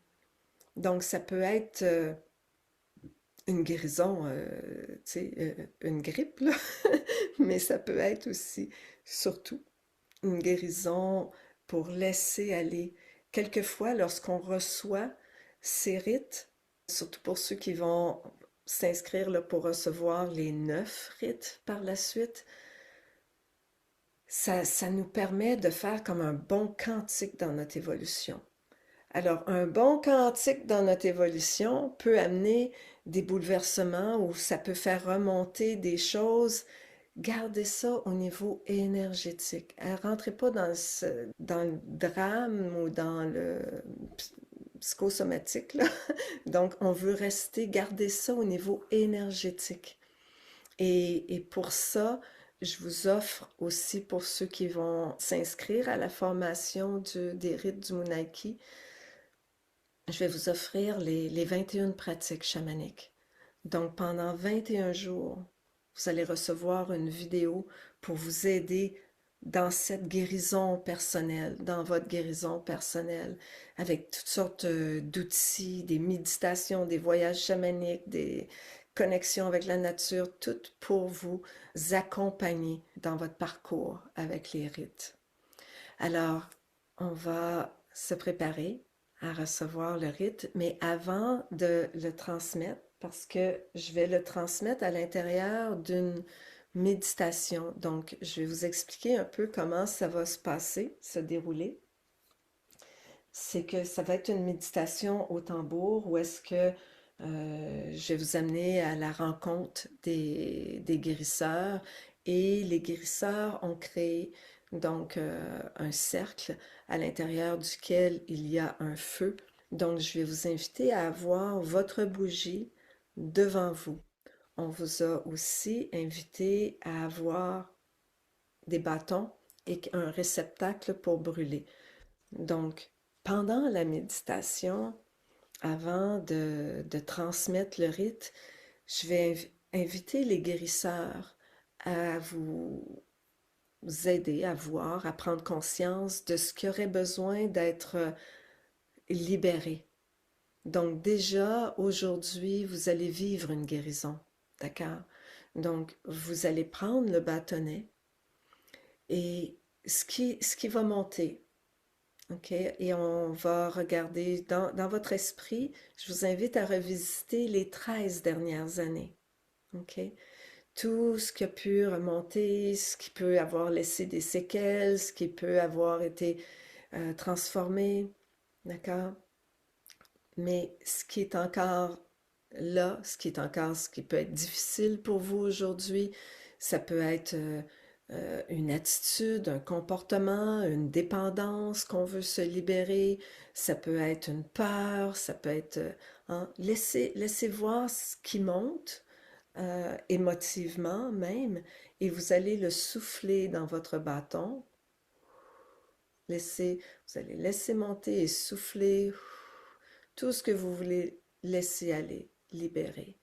Donc, ça peut être une guérison, tu sais, une grippe, là. Mais ça peut être aussi, surtout, une guérison pour laisser aller. Quelquefois, lorsqu'on reçoit ces rites, surtout pour ceux qui vont s'inscrire là, pour recevoir les 9 rites par la suite, ça nous permet de faire comme un bon cantique dans notre évolution. Alors, un bon cantique dans notre évolution peut amener des bouleversements ou ça peut faire remonter des choses. Gardez ça au niveau énergétique. Rentrez pas dans le drame ou dans le psychosomatique, là. Donc, on veut garder ça au niveau énergétique. Et pour ça, je vous offre aussi pour ceux qui vont s'inscrire à la formation des rites du Munaiki, je vais vous offrir les 21 pratiques chamaniques. Donc, pendant 21 jours, vous allez recevoir une vidéo pour vous aider dans cette guérison personnelle, dans votre guérison personnelle, avec toutes sortes d'outils, des méditations, des voyages chamaniques, des connexions avec la nature, tout pour vous accompagner dans votre parcours avec les rites. Alors, on va se préparer à recevoir le rite, mais avant de le transmettre, parce que je vais le transmettre à l'intérieur d'une méditation. Donc, je vais vous expliquer un peu comment ça va se passer, se dérouler. C'est que ça va être une méditation au tambour où est-ce que je vais vous amener à la rencontre des guérisseurs et les guérisseurs ont créé donc un cercle à l'intérieur duquel il y a un feu. Donc je vais vous inviter à avoir votre bougie devant vous. On vous a aussi invité à avoir des bâtons et un réceptacle pour brûler. Donc, pendant la méditation, avant de transmettre le rite, je vais inviter les guérisseurs à vous aider à voir, à prendre conscience de ce qui aurait besoin d'être libéré. Donc déjà, aujourd'hui, vous allez vivre une guérison, d'accord? Donc, vous allez prendre le bâtonnet et ce qui va monter, OK? Et on va regarder dans votre esprit, je vous invite à revisiter les 13 dernières années. OK? Tout ce qui a pu remonter, ce qui peut avoir laissé des séquelles, ce qui peut avoir été transformé. D'accord? Mais ce qui est encore là, ce qui peut être difficile pour vous aujourd'hui, ça peut être une attitude, un comportement, une dépendance qu'on veut se libérer, ça peut être une peur, ça peut être... hein, laissez voir ce qui monte, émotivement même, et vous allez le souffler dans votre bâton. Vous allez laisser monter et souffler tout ce que vous voulez laisser aller, libérer.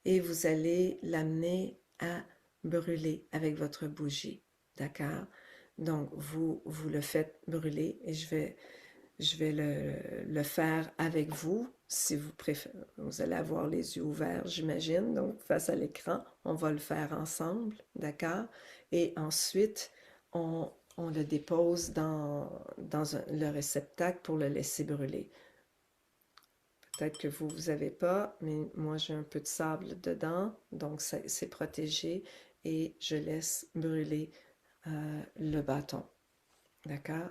Et vous allez l'amener à brûler avec votre bougie. D'accord? Donc, vous le faites brûler et je vais le faire avec vous. Si vous préférez, vous allez avoir les yeux ouverts, j'imagine, donc face à l'écran, on va le faire ensemble, d'accord? Et ensuite, on le dépose le réceptacle pour le laisser brûler. Peut-être que vous n'avez pas, mais moi j'ai un peu de sable dedans, donc c'est protégé et je laisse brûler le bâton. D'accord?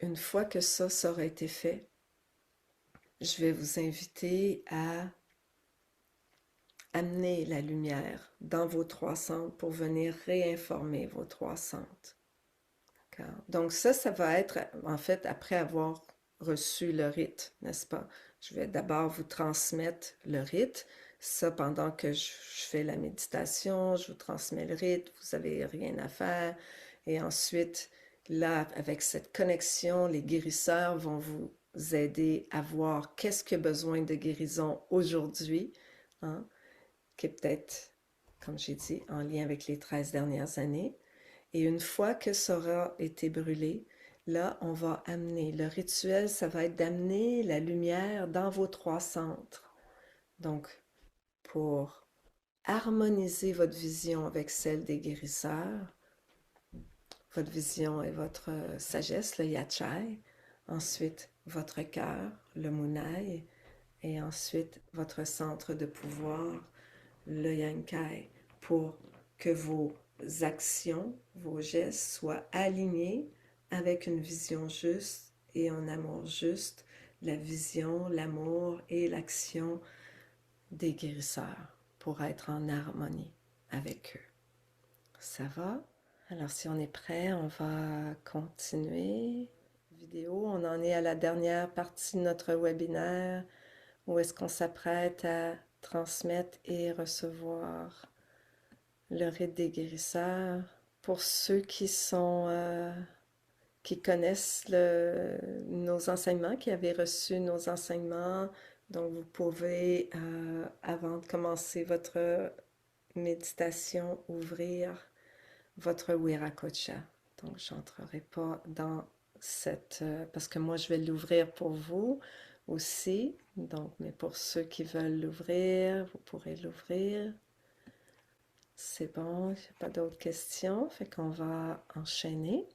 Une fois que ça aura été fait, je vais vous inviter à amener la lumière dans vos trois centres pour venir réinformer vos trois centres. Donc ça va être en fait après avoir reçu le rite, n'est-ce pas? Je vais d'abord vous transmettre le rite. Ça, pendant que je fais la méditation, je vous transmets le rite, vous n'avez rien à faire. Et ensuite, là, avec cette connexion, les guérisseurs vont vous aider à voir qu'est-ce qui a besoin de guérison aujourd'hui, hein, qui est peut-être, comme j'ai dit, en lien avec les 13 dernières années. Et une fois que ça aura été brûlé, là, on va amener, le rituel, ça va être d'amener la lumière dans vos trois centres. Donc, pour harmoniser votre vision avec celle des guérisseurs, votre vision et votre sagesse, le yachai, ensuite votre cœur, le munai, et ensuite votre centre de pouvoir, le Yankai, pour que vos actions, vos gestes soient alignés avec une vision juste et un amour juste, la vision, l'amour et l'action des guérisseurs pour être en harmonie avec eux. Ça va? Alors si on est prêt, on va continuer. Vidéo, on en est à la dernière partie de notre webinaire où est-ce qu'on s'apprête à transmettre et recevoir le rite des guérisseurs. Pour ceux qui connaissent nos enseignements, qui avaient reçu nos enseignements, donc vous pouvez, avant de commencer votre méditation, ouvrir votre Wiracocha. Donc, je n'entrerai pas dans parce que moi, je vais l'ouvrir pour vous aussi. Donc, mais pour ceux qui veulent l'ouvrir, vous pourrez l'ouvrir. C'est bon, il n'y a pas d'autres questions, fait qu'on va enchaîner.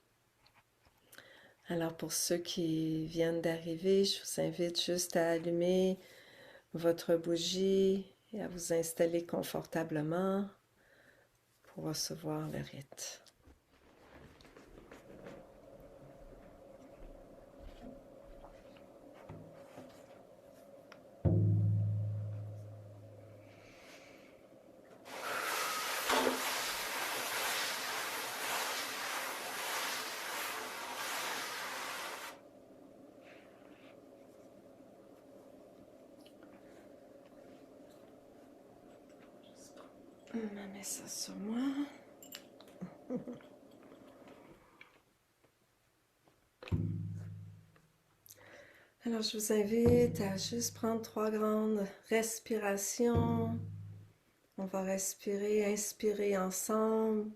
Alors, pour ceux qui viennent d'arriver, je vous invite juste à allumer votre bougie et à vous installer confortablement pour recevoir le rite. Je mets ça sur moi. Alors, je vous invite à juste prendre 3 grandes respirations. On va respirer, inspirer ensemble.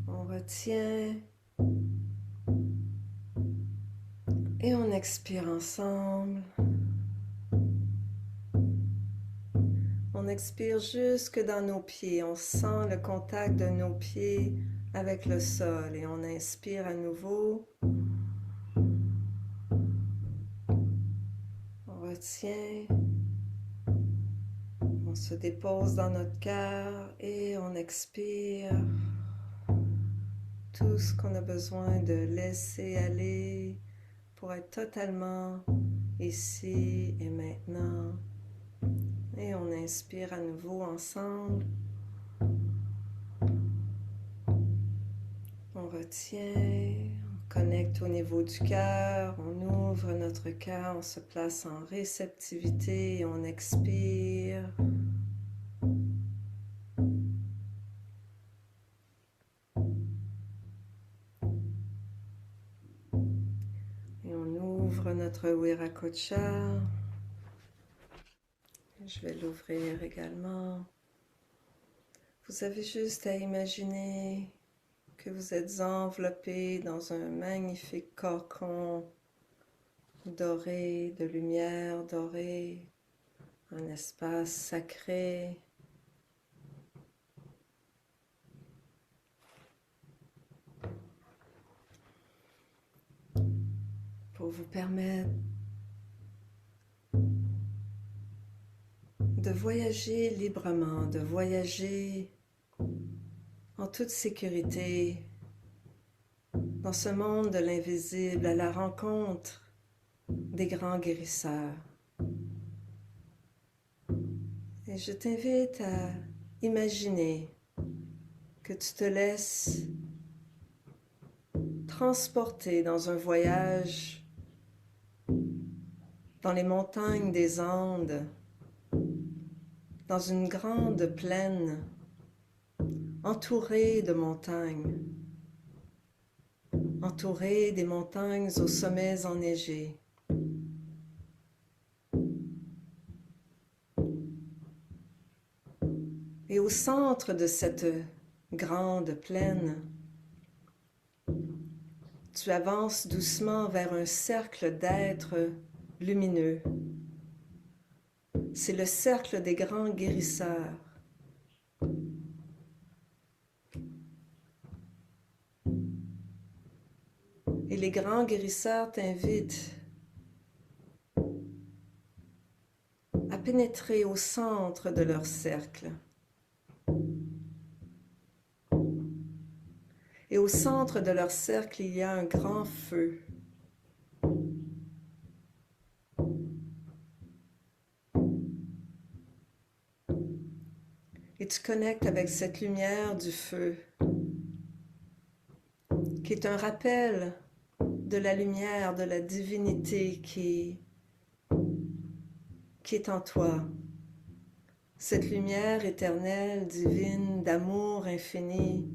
On retient. Et on expire ensemble. On expire jusque dans nos pieds. On sent le contact de nos pieds avec le sol. Et on inspire à nouveau. On retient. On se dépose dans notre cœur et on expire tout ce qu'on a besoin de laisser aller pour être totalement ici et maintenant. Et on inspire à nouveau ensemble. On retient, on connecte au niveau du cœur, on ouvre notre cœur, on se place en réceptivité et on expire. Et on ouvre notre Wiracocha. Je vais l'ouvrir également. Vous avez juste à imaginer que vous êtes enveloppé dans un magnifique cocon doré, de lumière dorée, un espace sacré. Pour vous permettre de voyager librement, de voyager en toute sécurité dans ce monde de l'invisible à la rencontre des grands guérisseurs. Et je t'invite à imaginer que tu te laisses transporter dans un voyage dans les montagnes des Andes, dans une grande plaine entourée de montagnes, entourée des montagnes aux sommets enneigés. Et au centre de cette grande plaine, tu avances doucement vers un cercle d'êtres lumineux. C'est le cercle des grands guérisseurs. Et les grands guérisseurs t'invitent pénétrer au centre de leur cercle. Et au centre de leur cercle, il y a un grand feu. Et tu connectes avec cette lumière du feu, qui est un rappel de la lumière, de la divinité qui est en toi. Cette lumière éternelle, divine, d'amour infini,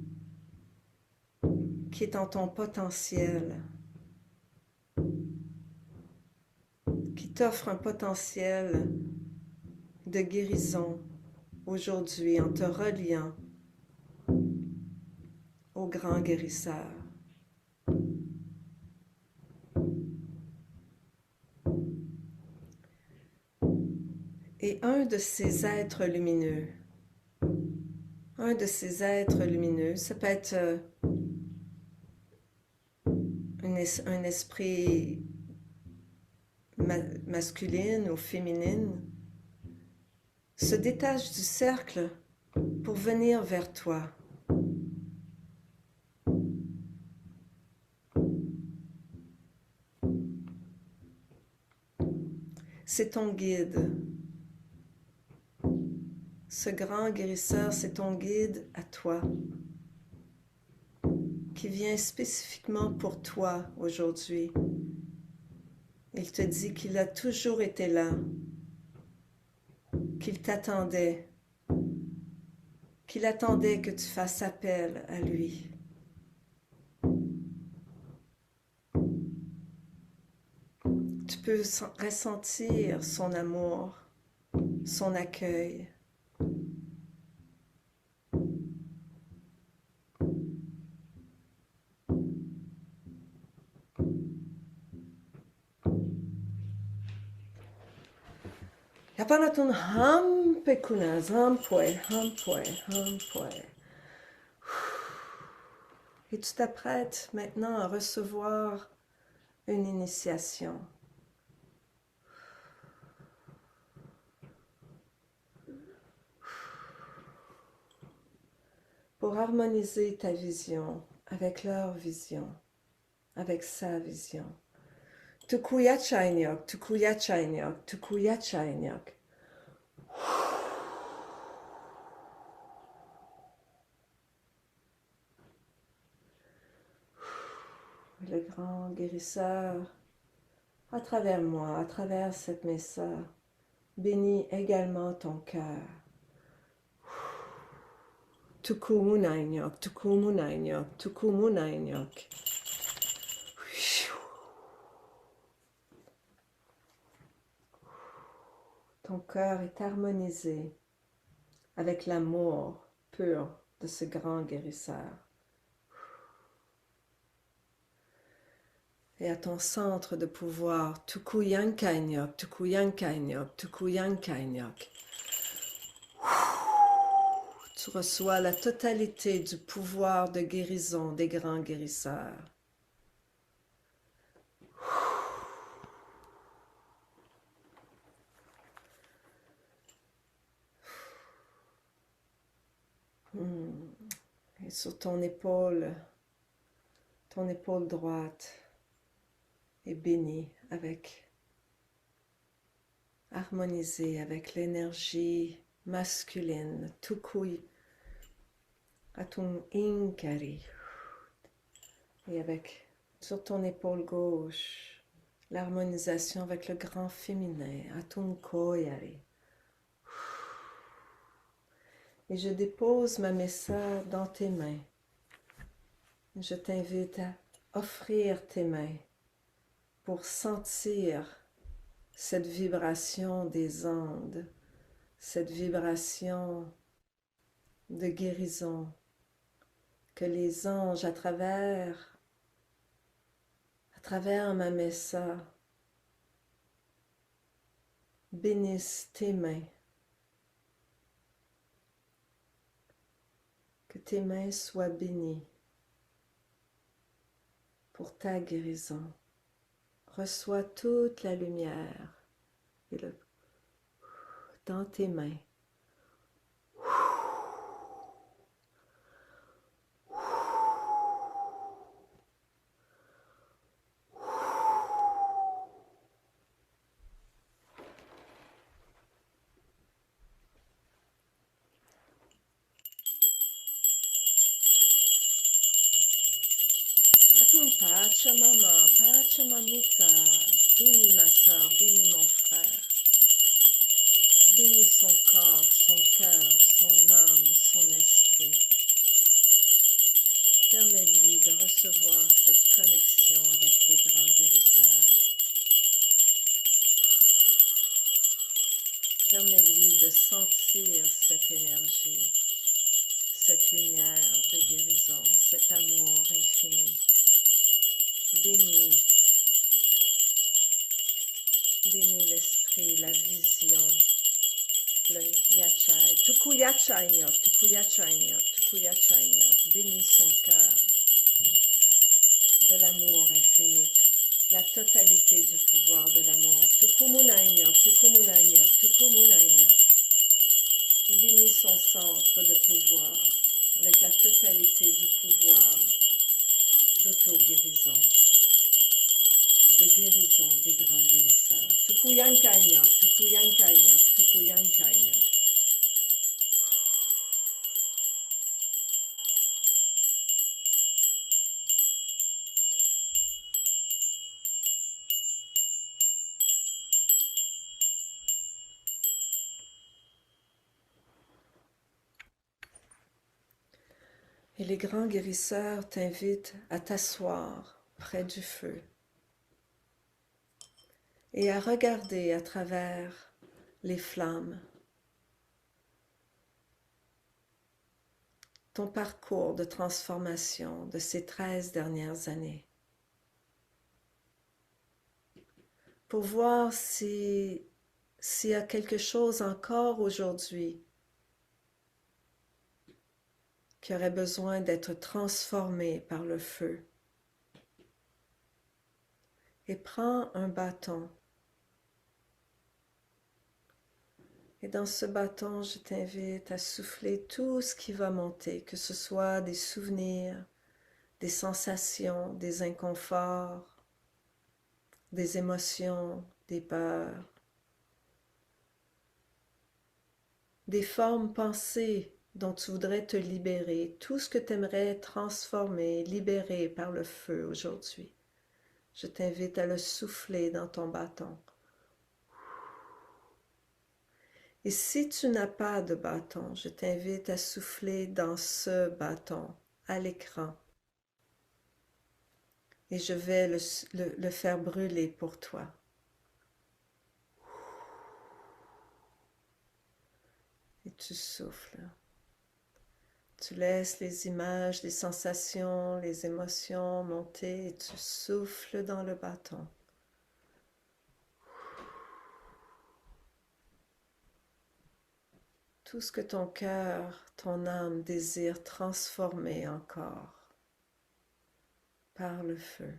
qui est en ton potentiel, qui t'offre un potentiel de guérison aujourd'hui en te reliant au grand guérisseur. Et un de ces êtres lumineux, ça peut être un esprit masculine ou féminine, se détache du cercle pour venir vers toi. C'est ton guide. Ce grand guérisseur, c'est ton guide à toi, qui vient spécifiquement pour toi aujourd'hui. Il te dit qu'il a toujours été là, qu'il t'attendait, qu'il attendait que tu fasses appel à lui. Tu peux ressentir son amour, son accueil. Yapanatun hampe kunaz, hampoe. Et tu t'apprêtes maintenant à recevoir une initiation. Pour harmoniser ta vision avec leur vision, avec sa vision. Tukuya Chainyok, Tukuya Chainyok, Tukuya Chainyok. Le grand guérisseur, à travers moi, à travers cette messa, bénis également ton cœur. Tukumunainok, Tukumunainok, Tukumunainok. Ton cœur est harmonisé avec l'amour pur de ce grand guérisseur. Et à ton centre de pouvoir, Tukuyankainyok, Tukuyankainyok, Tukuyankainyok. Tu reçois la totalité du pouvoir de guérison des grands guérisseurs. Et sur ton épaule droite est bénie harmonisée avec l'énergie masculine, Tukui Atum Inkari. Et sur ton épaule gauche, l'harmonisation avec le grand féminin, Atum Koyari. Et je dépose ma messa dans tes mains. Je t'invite à offrir tes mains pour sentir cette vibration des Andes, cette vibration de guérison que les anges à travers ma messa bénissent tes mains. Que tes mains soient bénies pour ta guérison. Reçois toute la lumière et dans tes mains. Raton Pachamama, Pachamamita, bénis ma soeur, bénis mon frère, bénis son corps, son cœur, son âme, son esprit. Permets-lui de recevoir cette connexion avec les grands guérisseurs. Permets-lui de sentir cette énergie, cette lumière de guérison, cet amour infini. Bénis, bénis l'esprit, la vision, le yachai, tukuyachai nyok, tukuyachai nyok, tukuyachai nyok. Bénis son cœur de l'amour infini, la totalité du pouvoir de l'amour. Tukumunai nyok, tukumunai nyok, tukumunai nyok. Et bénis son centre de pouvoir avec la totalité du pouvoir d'auto-guérison, de guérison des grands guérisseurs. Tukuyankai nyok, tukuyankai nyok, tukuyankai nyok. Et les grands guérisseurs t'invitent à t'asseoir près du feu et à regarder à travers les flammes ton parcours de transformation de ces 13 dernières années, pour voir s'il y a quelque chose encore aujourd'hui qui aurait besoin d'être transformé par le feu. Et prends un bâton. Et dans ce bâton, je t'invite à souffler tout ce qui va monter, que ce soit des souvenirs, des sensations, des inconforts, des émotions, des peurs, des formes pensées dont tu voudrais te libérer, tout ce que tu aimerais transformer, libérer par le feu aujourd'hui. Je t'invite à le souffler dans ton bâton. Et si tu n'as pas de bâton, je t'invite à souffler dans ce bâton, à l'écran. Et je vais le faire brûler pour toi. Et tu souffles. Tu laisses les images, les sensations, les émotions monter et tu souffles dans le bâton. Tout ce que ton cœur, ton âme désire transformer encore par le feu.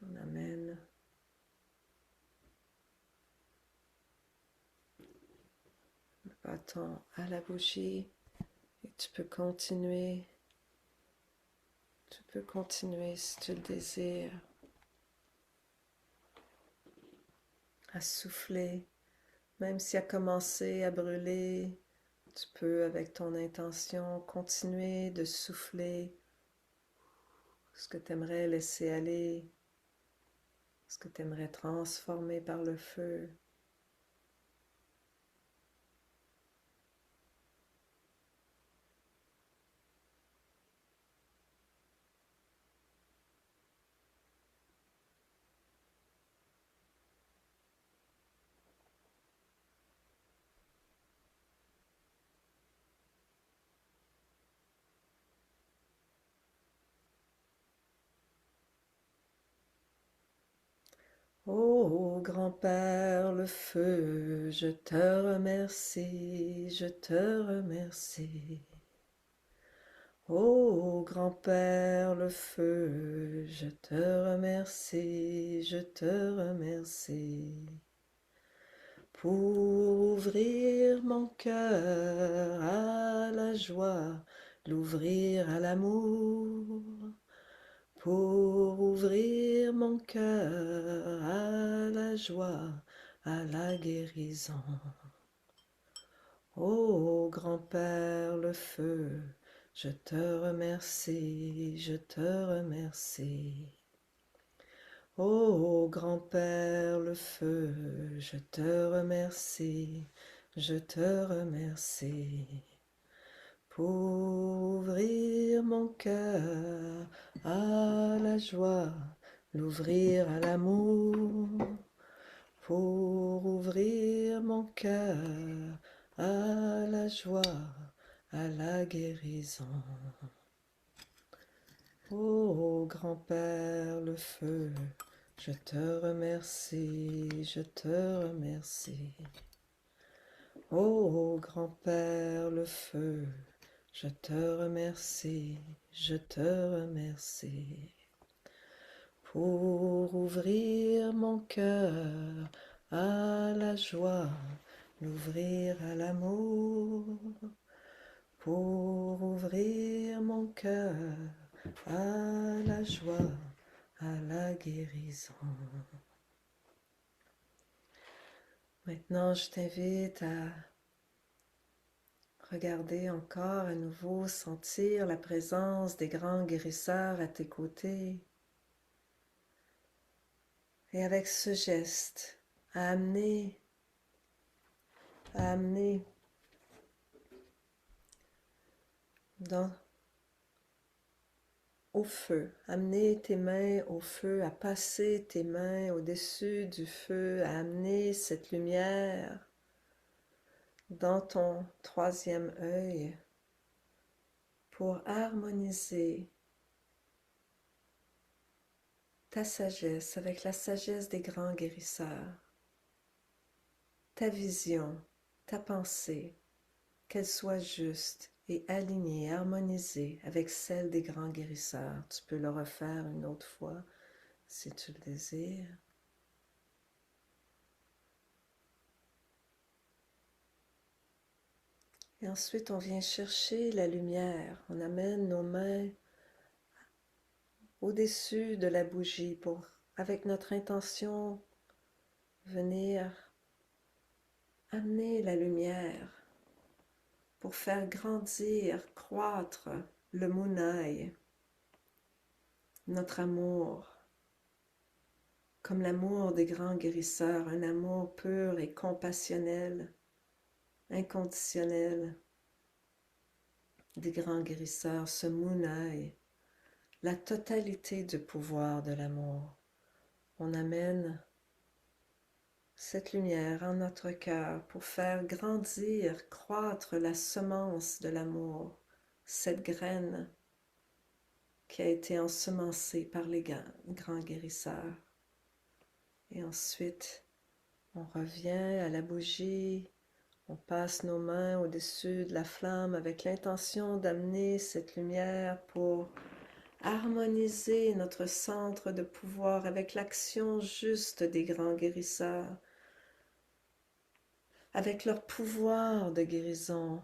On amène le bâton à la bougie et tu peux continuer. Tu peux continuer si tu le désires à souffler, même s'il a commencé à brûler. Tu peux, avec ton intention, continuer de souffler ce que tu aimerais laisser aller, ce que tu aimerais transformer par le feu. Ô grand-père, le feu, je te remercie, je te remercie. Ô grand-père le feu, je te remercie, je te remercie pour ouvrir mon cœur à la joie, l'ouvrir à l'amour, pour ouvrir mon cœur à la joie, à la guérison. Ô grand-père le feu, je te remercie, je te remercie. Ô grand-père le feu, je te remercie, je te remercie pour ouvrir mon cœur à la joie, l'ouvrir à l'amour, pour ouvrir mon cœur à la joie, à la guérison. Ô grand-père le feu, je te remercie, je te remercie. Ô grand-père le feu, je te remercie, je te remercie pour ouvrir mon cœur à la joie, l'ouvrir à l'amour, pour ouvrir mon cœur à la joie, à la guérison. Maintenant, je t'invite à regarder encore à nouveau, sentir la présence des grands guérisseurs à tes côtés. Et avec ce geste, à amener dans, au feu, amener tes mains au feu, à passer tes mains au-dessus du feu, à amener cette lumière dans ton troisième œil pour harmoniser ta sagesse avec la sagesse des grands guérisseurs, ta vision, ta pensée, qu'elle soit juste et alignée, harmonisée avec celle des grands guérisseurs. Tu peux le refaire une autre fois si tu le désires. Et ensuite, on vient chercher la lumière. On amène nos mains au-dessus de la bougie pour, avec notre intention, venir amener la lumière pour faire grandir, croître le Moonai, notre amour, comme l'amour des grands guérisseurs, un amour pur et compassionnel, inconditionnel des grands guérisseurs, ce Moonai, la totalité du pouvoir de l'amour. On amène cette lumière en notre cœur pour faire grandir, croître la semence de l'amour, cette graine qui a été ensemencée par les grands guérisseurs. Et ensuite, on revient à la bougie, on passe nos mains au-dessus de la flamme avec l'intention d'amener cette lumière pour harmoniser notre centre de pouvoir avec l'action juste des grands guérisseurs, avec leur pouvoir de guérison,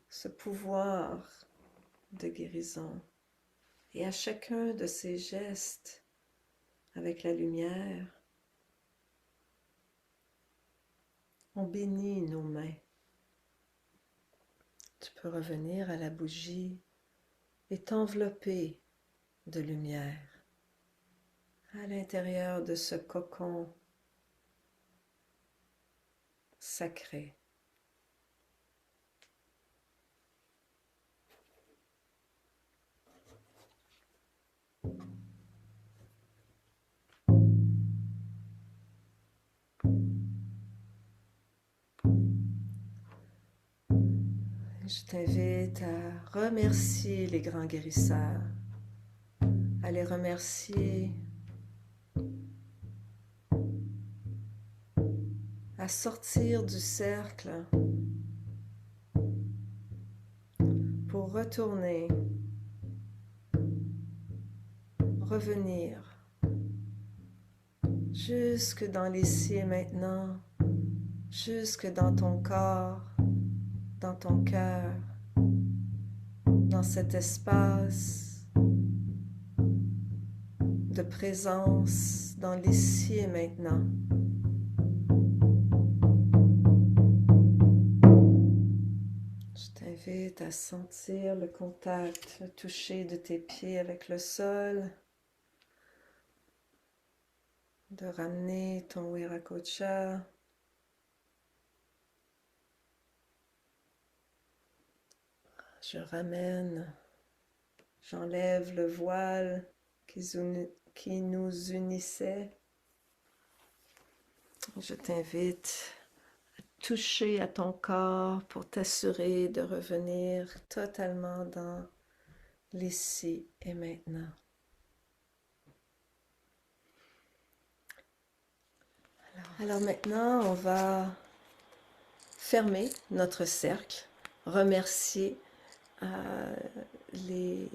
ce pouvoir de guérison. Et à chacun de ces gestes, avec la lumière, on bénit nos mains. Tu peux revenir à la bougie et t'envelopper de lumière à l'intérieur de ce cocon sacré. Je t'invite à remercier les grands guérisseurs, à les remercier, à sortir du cercle pour pour retourner, revenir jusque dans l'ici et maintenant, jusque dans ton corps, dans ton cœur, dans cet espace de présence dans l'ici et maintenant. Je t'invite à sentir le contact, le toucher de tes pieds avec le sol, de ramener ton Viracocha. Je ramène, j'enlève le voile qui nous unissait. Je t'invite à toucher à ton corps pour t'assurer de revenir totalement dans l'ici et maintenant. Alors maintenant, on va fermer notre cercle, remercier les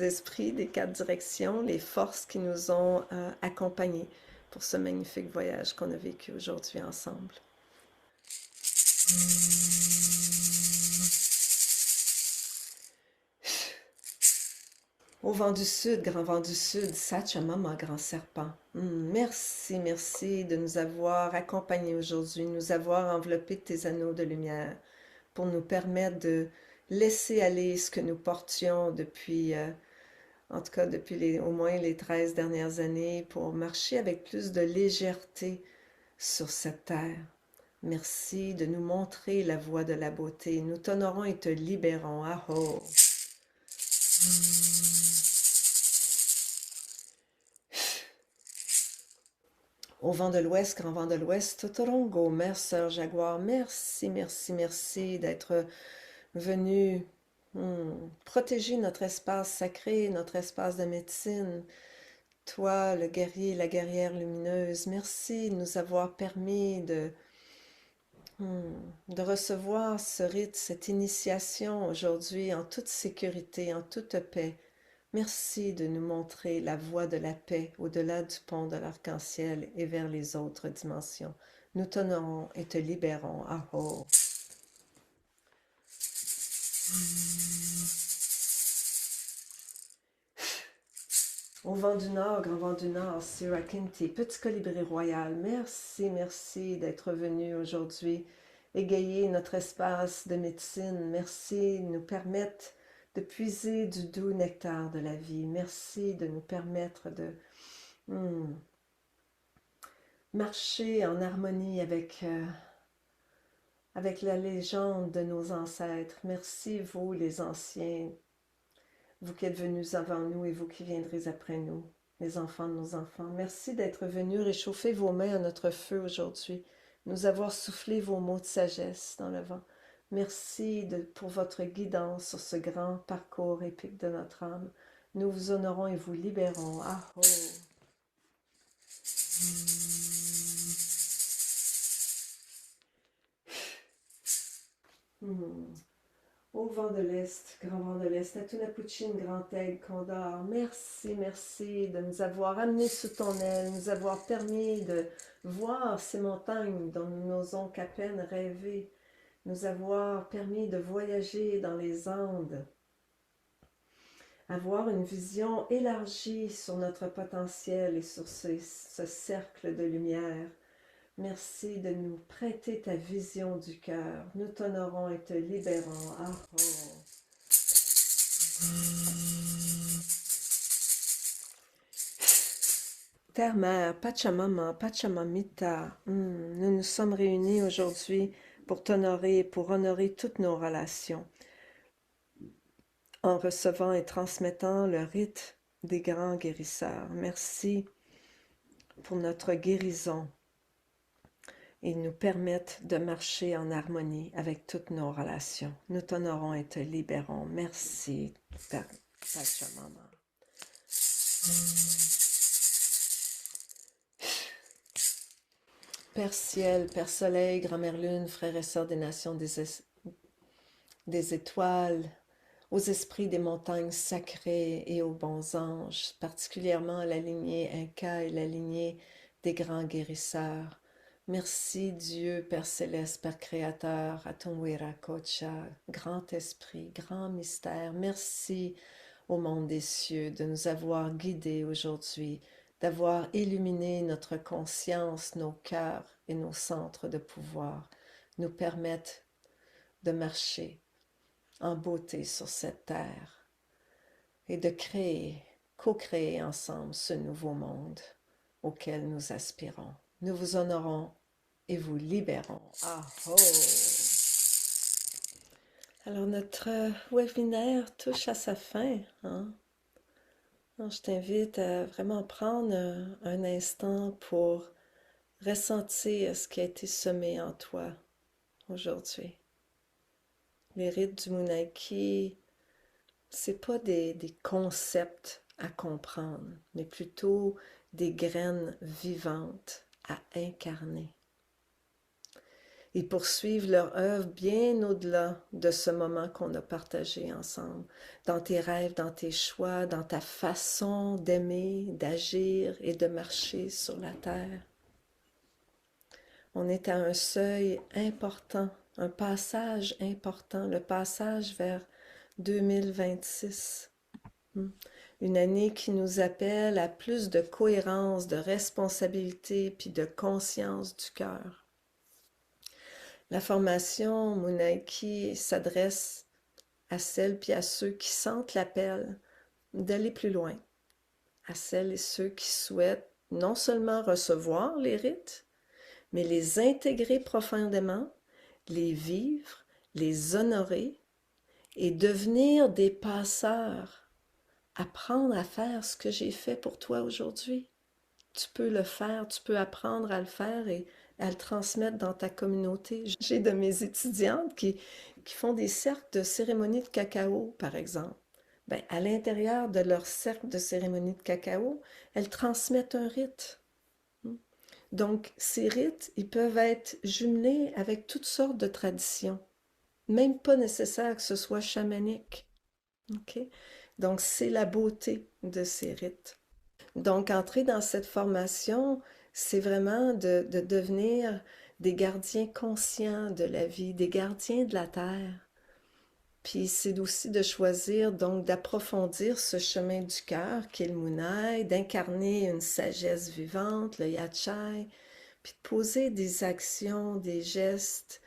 esprits des 4 directions, les forces qui nous ont accompagnés pour ce magnifique voyage qu'on a vécu aujourd'hui ensemble. Au vent du sud, grand vent du sud, Sachamama, grand serpent. Merci, merci de nous avoir accompagnés aujourd'hui, nous avoir enveloppés de tes anneaux de lumière pour nous permettre de laisser aller ce que nous portions depuis, en tout cas depuis au moins les 13 dernières années, pour marcher avec plus de légèreté sur cette terre. Merci de nous montrer la voie de la beauté. Nous t'honorons et te libérons. Aho! Au vent de l'ouest, grand vent de l'ouest, Totorongo, mère sœur jaguar, merci, merci, merci d'être venu protéger notre espace sacré, notre espace de médecine. Toi, le guerrier, la guerrière lumineuse, merci de nous avoir permis de recevoir ce rite, cette initiation aujourd'hui en toute sécurité, en toute paix. Merci de nous montrer la voie de la paix au-delà du pont de l'arc-en-ciel et vers les autres dimensions. Nous t'honorons et te libérons. Aho! Au vent du nord, grand vent du nord, Sirakinti, petit colibri royal, merci, merci d'être venu aujourd'hui égayer notre espace de médecine. Merci de nous permettre de puiser du doux nectar de la vie. Merci de nous permettre de marcher en harmonie avec la légende de nos ancêtres. Merci, vous les anciens, vous qui êtes venus avant nous et vous qui viendrez après nous, les enfants de nos enfants. Merci d'être venus réchauffer vos mains à notre feu aujourd'hui, nous avoir soufflé vos mots de sagesse dans le vent. Merci pour votre guidance sur ce grand parcours épique de notre âme. Nous vous honorons et vous libérons. Aho! Au vent de l'Est, grand vent de l'Est, Atunapuchin, grand aigle, condor, merci, merci de nous avoir amenés sous ton aile, nous avoir permis de voir ces montagnes dont nous n'osons qu'à peine rêver, nous avoir permis de voyager dans les Andes, avoir une vision élargie sur notre potentiel et sur ce cercle de lumière. Merci de nous prêter ta vision du cœur. Nous t'honorons et te libérons. Aho! Terre-mère, Pachamama, Pachamamita, nous nous sommes réunis aujourd'hui pour t'honorer, pour honorer toutes nos relations, en recevant et transmettant le rite des grands guérisseurs. Merci pour notre guérison et nous permettre de marcher en harmonie avec toutes nos relations. Nous t'honorons et te libérons. Merci, Pachamama. Père Ciel, Père Soleil, Grand-Mère Lune, frères et sœurs des nations des étoiles, aux esprits des montagnes sacrées et aux bons anges, particulièrement à la lignée Inca et la lignée des grands guérisseurs. Merci Dieu, Père céleste, Père créateur, Atonwira Kocha, grand esprit, grand mystère. Merci au monde des cieux de nous avoir guidés aujourd'hui, d'avoir illuminé notre conscience, nos cœurs et nos centres de pouvoir, nous permettent de marcher en beauté sur cette terre et de créer, co-créer ensemble ce nouveau monde auquel nous aspirons. Nous vous honorons et vous libérons. Ah oh! Alors notre webinaire touche à sa fin, hein? Alors, je t'invite à vraiment prendre un instant pour ressentir ce qui a été semé en toi aujourd'hui. Les rites du Munaiki, c'est pas des concepts à comprendre, mais plutôt des graines vivantes à incarner. Ils poursuivent leur œuvre bien au-delà de ce moment qu'on a partagé ensemble, dans tes rêves, dans tes choix, dans ta façon d'aimer, d'agir et de marcher sur la terre. On est à un seuil important, un passage important, le passage vers 2026. Une année qui nous appelle à plus de cohérence, de responsabilité, puis de conscience du cœur. La formation Munaiki s'adresse à celles puis à ceux qui sentent l'appel d'aller plus loin, à celles et ceux qui souhaitent non seulement recevoir les rites, mais les intégrer profondément, les vivre, les honorer et devenir des passeurs, apprendre à faire ce que j'ai fait pour toi aujourd'hui. Tu peux le faire, tu peux apprendre à le faire et à le transmettre dans ta communauté. J'ai de mes étudiantes qui font des cercles de cérémonie de cacao, par exemple. Ben, à l'intérieur de leur cercle de cérémonie de cacao, elles transmettent un rite. Donc, ces rites, ils peuvent être jumelés avec toutes sortes de traditions, même pas nécessaire que ce soit chamanique. Okay? Donc, c'est la beauté de ces rites. Donc, entrer dans cette formation, c'est vraiment de devenir des gardiens conscients de la vie, des gardiens de la terre. Puis c'est aussi de choisir, donc d'approfondir ce chemin du cœur qui est le Munai, d'incarner une sagesse vivante, le Yachai, puis de poser des actions, des gestes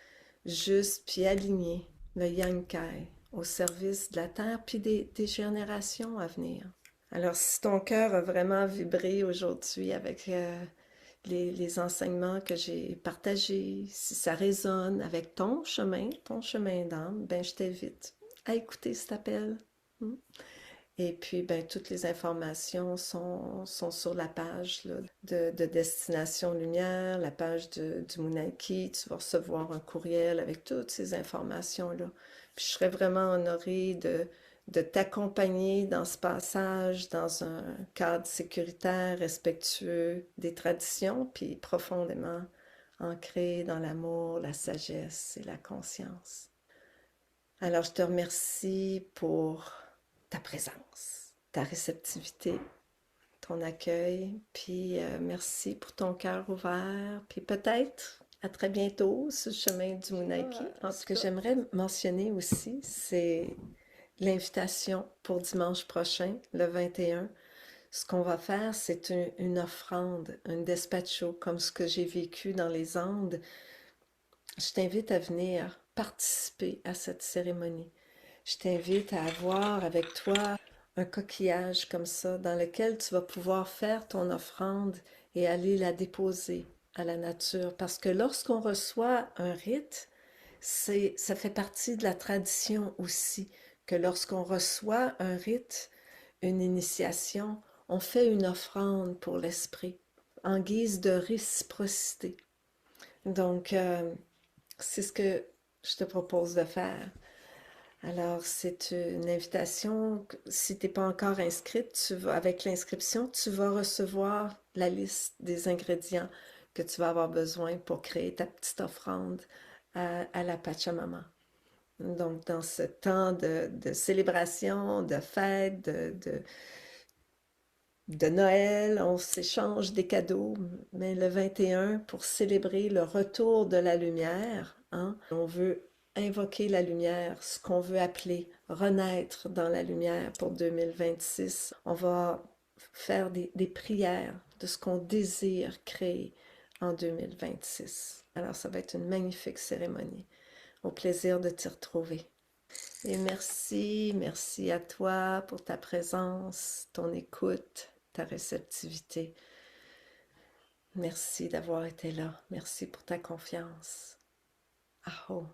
justes, puis alignés, le Yankai, au service de la terre, puis des générations à venir. Alors, si ton cœur a vraiment vibré aujourd'hui avec les enseignements que j'ai partagés, si ça résonne avec ton chemin d'âme, ben je t'invite à écouter cet appel. Et puis, ben, toutes les informations sont sur la page là, de Destination Lumière, la page du Munaiki. Tu vas recevoir un courriel avec toutes ces informations-là. Puis je serais vraiment honorée de t'accompagner dans ce passage, dans un cadre sécuritaire, respectueux des traditions, puis profondément ancré dans l'amour, la sagesse et la conscience. Alors, je te remercie pour ta présence, ta réceptivité, ton accueil, puis merci pour ton cœur ouvert, puis peut-être à très bientôt sur le chemin du Munaiki. Ce que j'aimerais mentionner aussi, c'est l'invitation pour dimanche prochain, le 21. Ce qu'on va faire, c'est une offrande, un despacho, comme ce que j'ai vécu dans les Andes. Je t'invite à venir participer à cette cérémonie. Je t'invite à avoir avec toi un coquillage comme ça dans lequel tu vas pouvoir faire ton offrande et aller la déposer à la nature. Parce que lorsqu'on reçoit un rite, ça fait partie de la tradition aussi, que lorsqu'on reçoit un rite, une initiation, on fait une offrande pour l'esprit en guise de réciprocité. Donc, c'est ce que je te propose de faire. Alors, c'est une invitation. Si tu n'es pas encore inscrite, avec l'inscription, tu vas recevoir la liste des ingrédients que tu vas avoir besoin pour créer ta petite offrande à la Pachamama. Donc, dans ce temps de célébration, de fête, de Noël, on s'échange des cadeaux, mais le 21, pour célébrer le retour de la lumière, hein, on veut invoquer la lumière, ce qu'on veut appeler renaître dans la lumière pour 2026. On va faire des prières de ce qu'on désire créer en 2026. Alors, ça va être une magnifique cérémonie. Au plaisir de t'y retrouver. Et merci, merci à toi pour ta présence, ton écoute, ta réceptivité. Merci d'avoir été là. Merci pour ta confiance. Aho.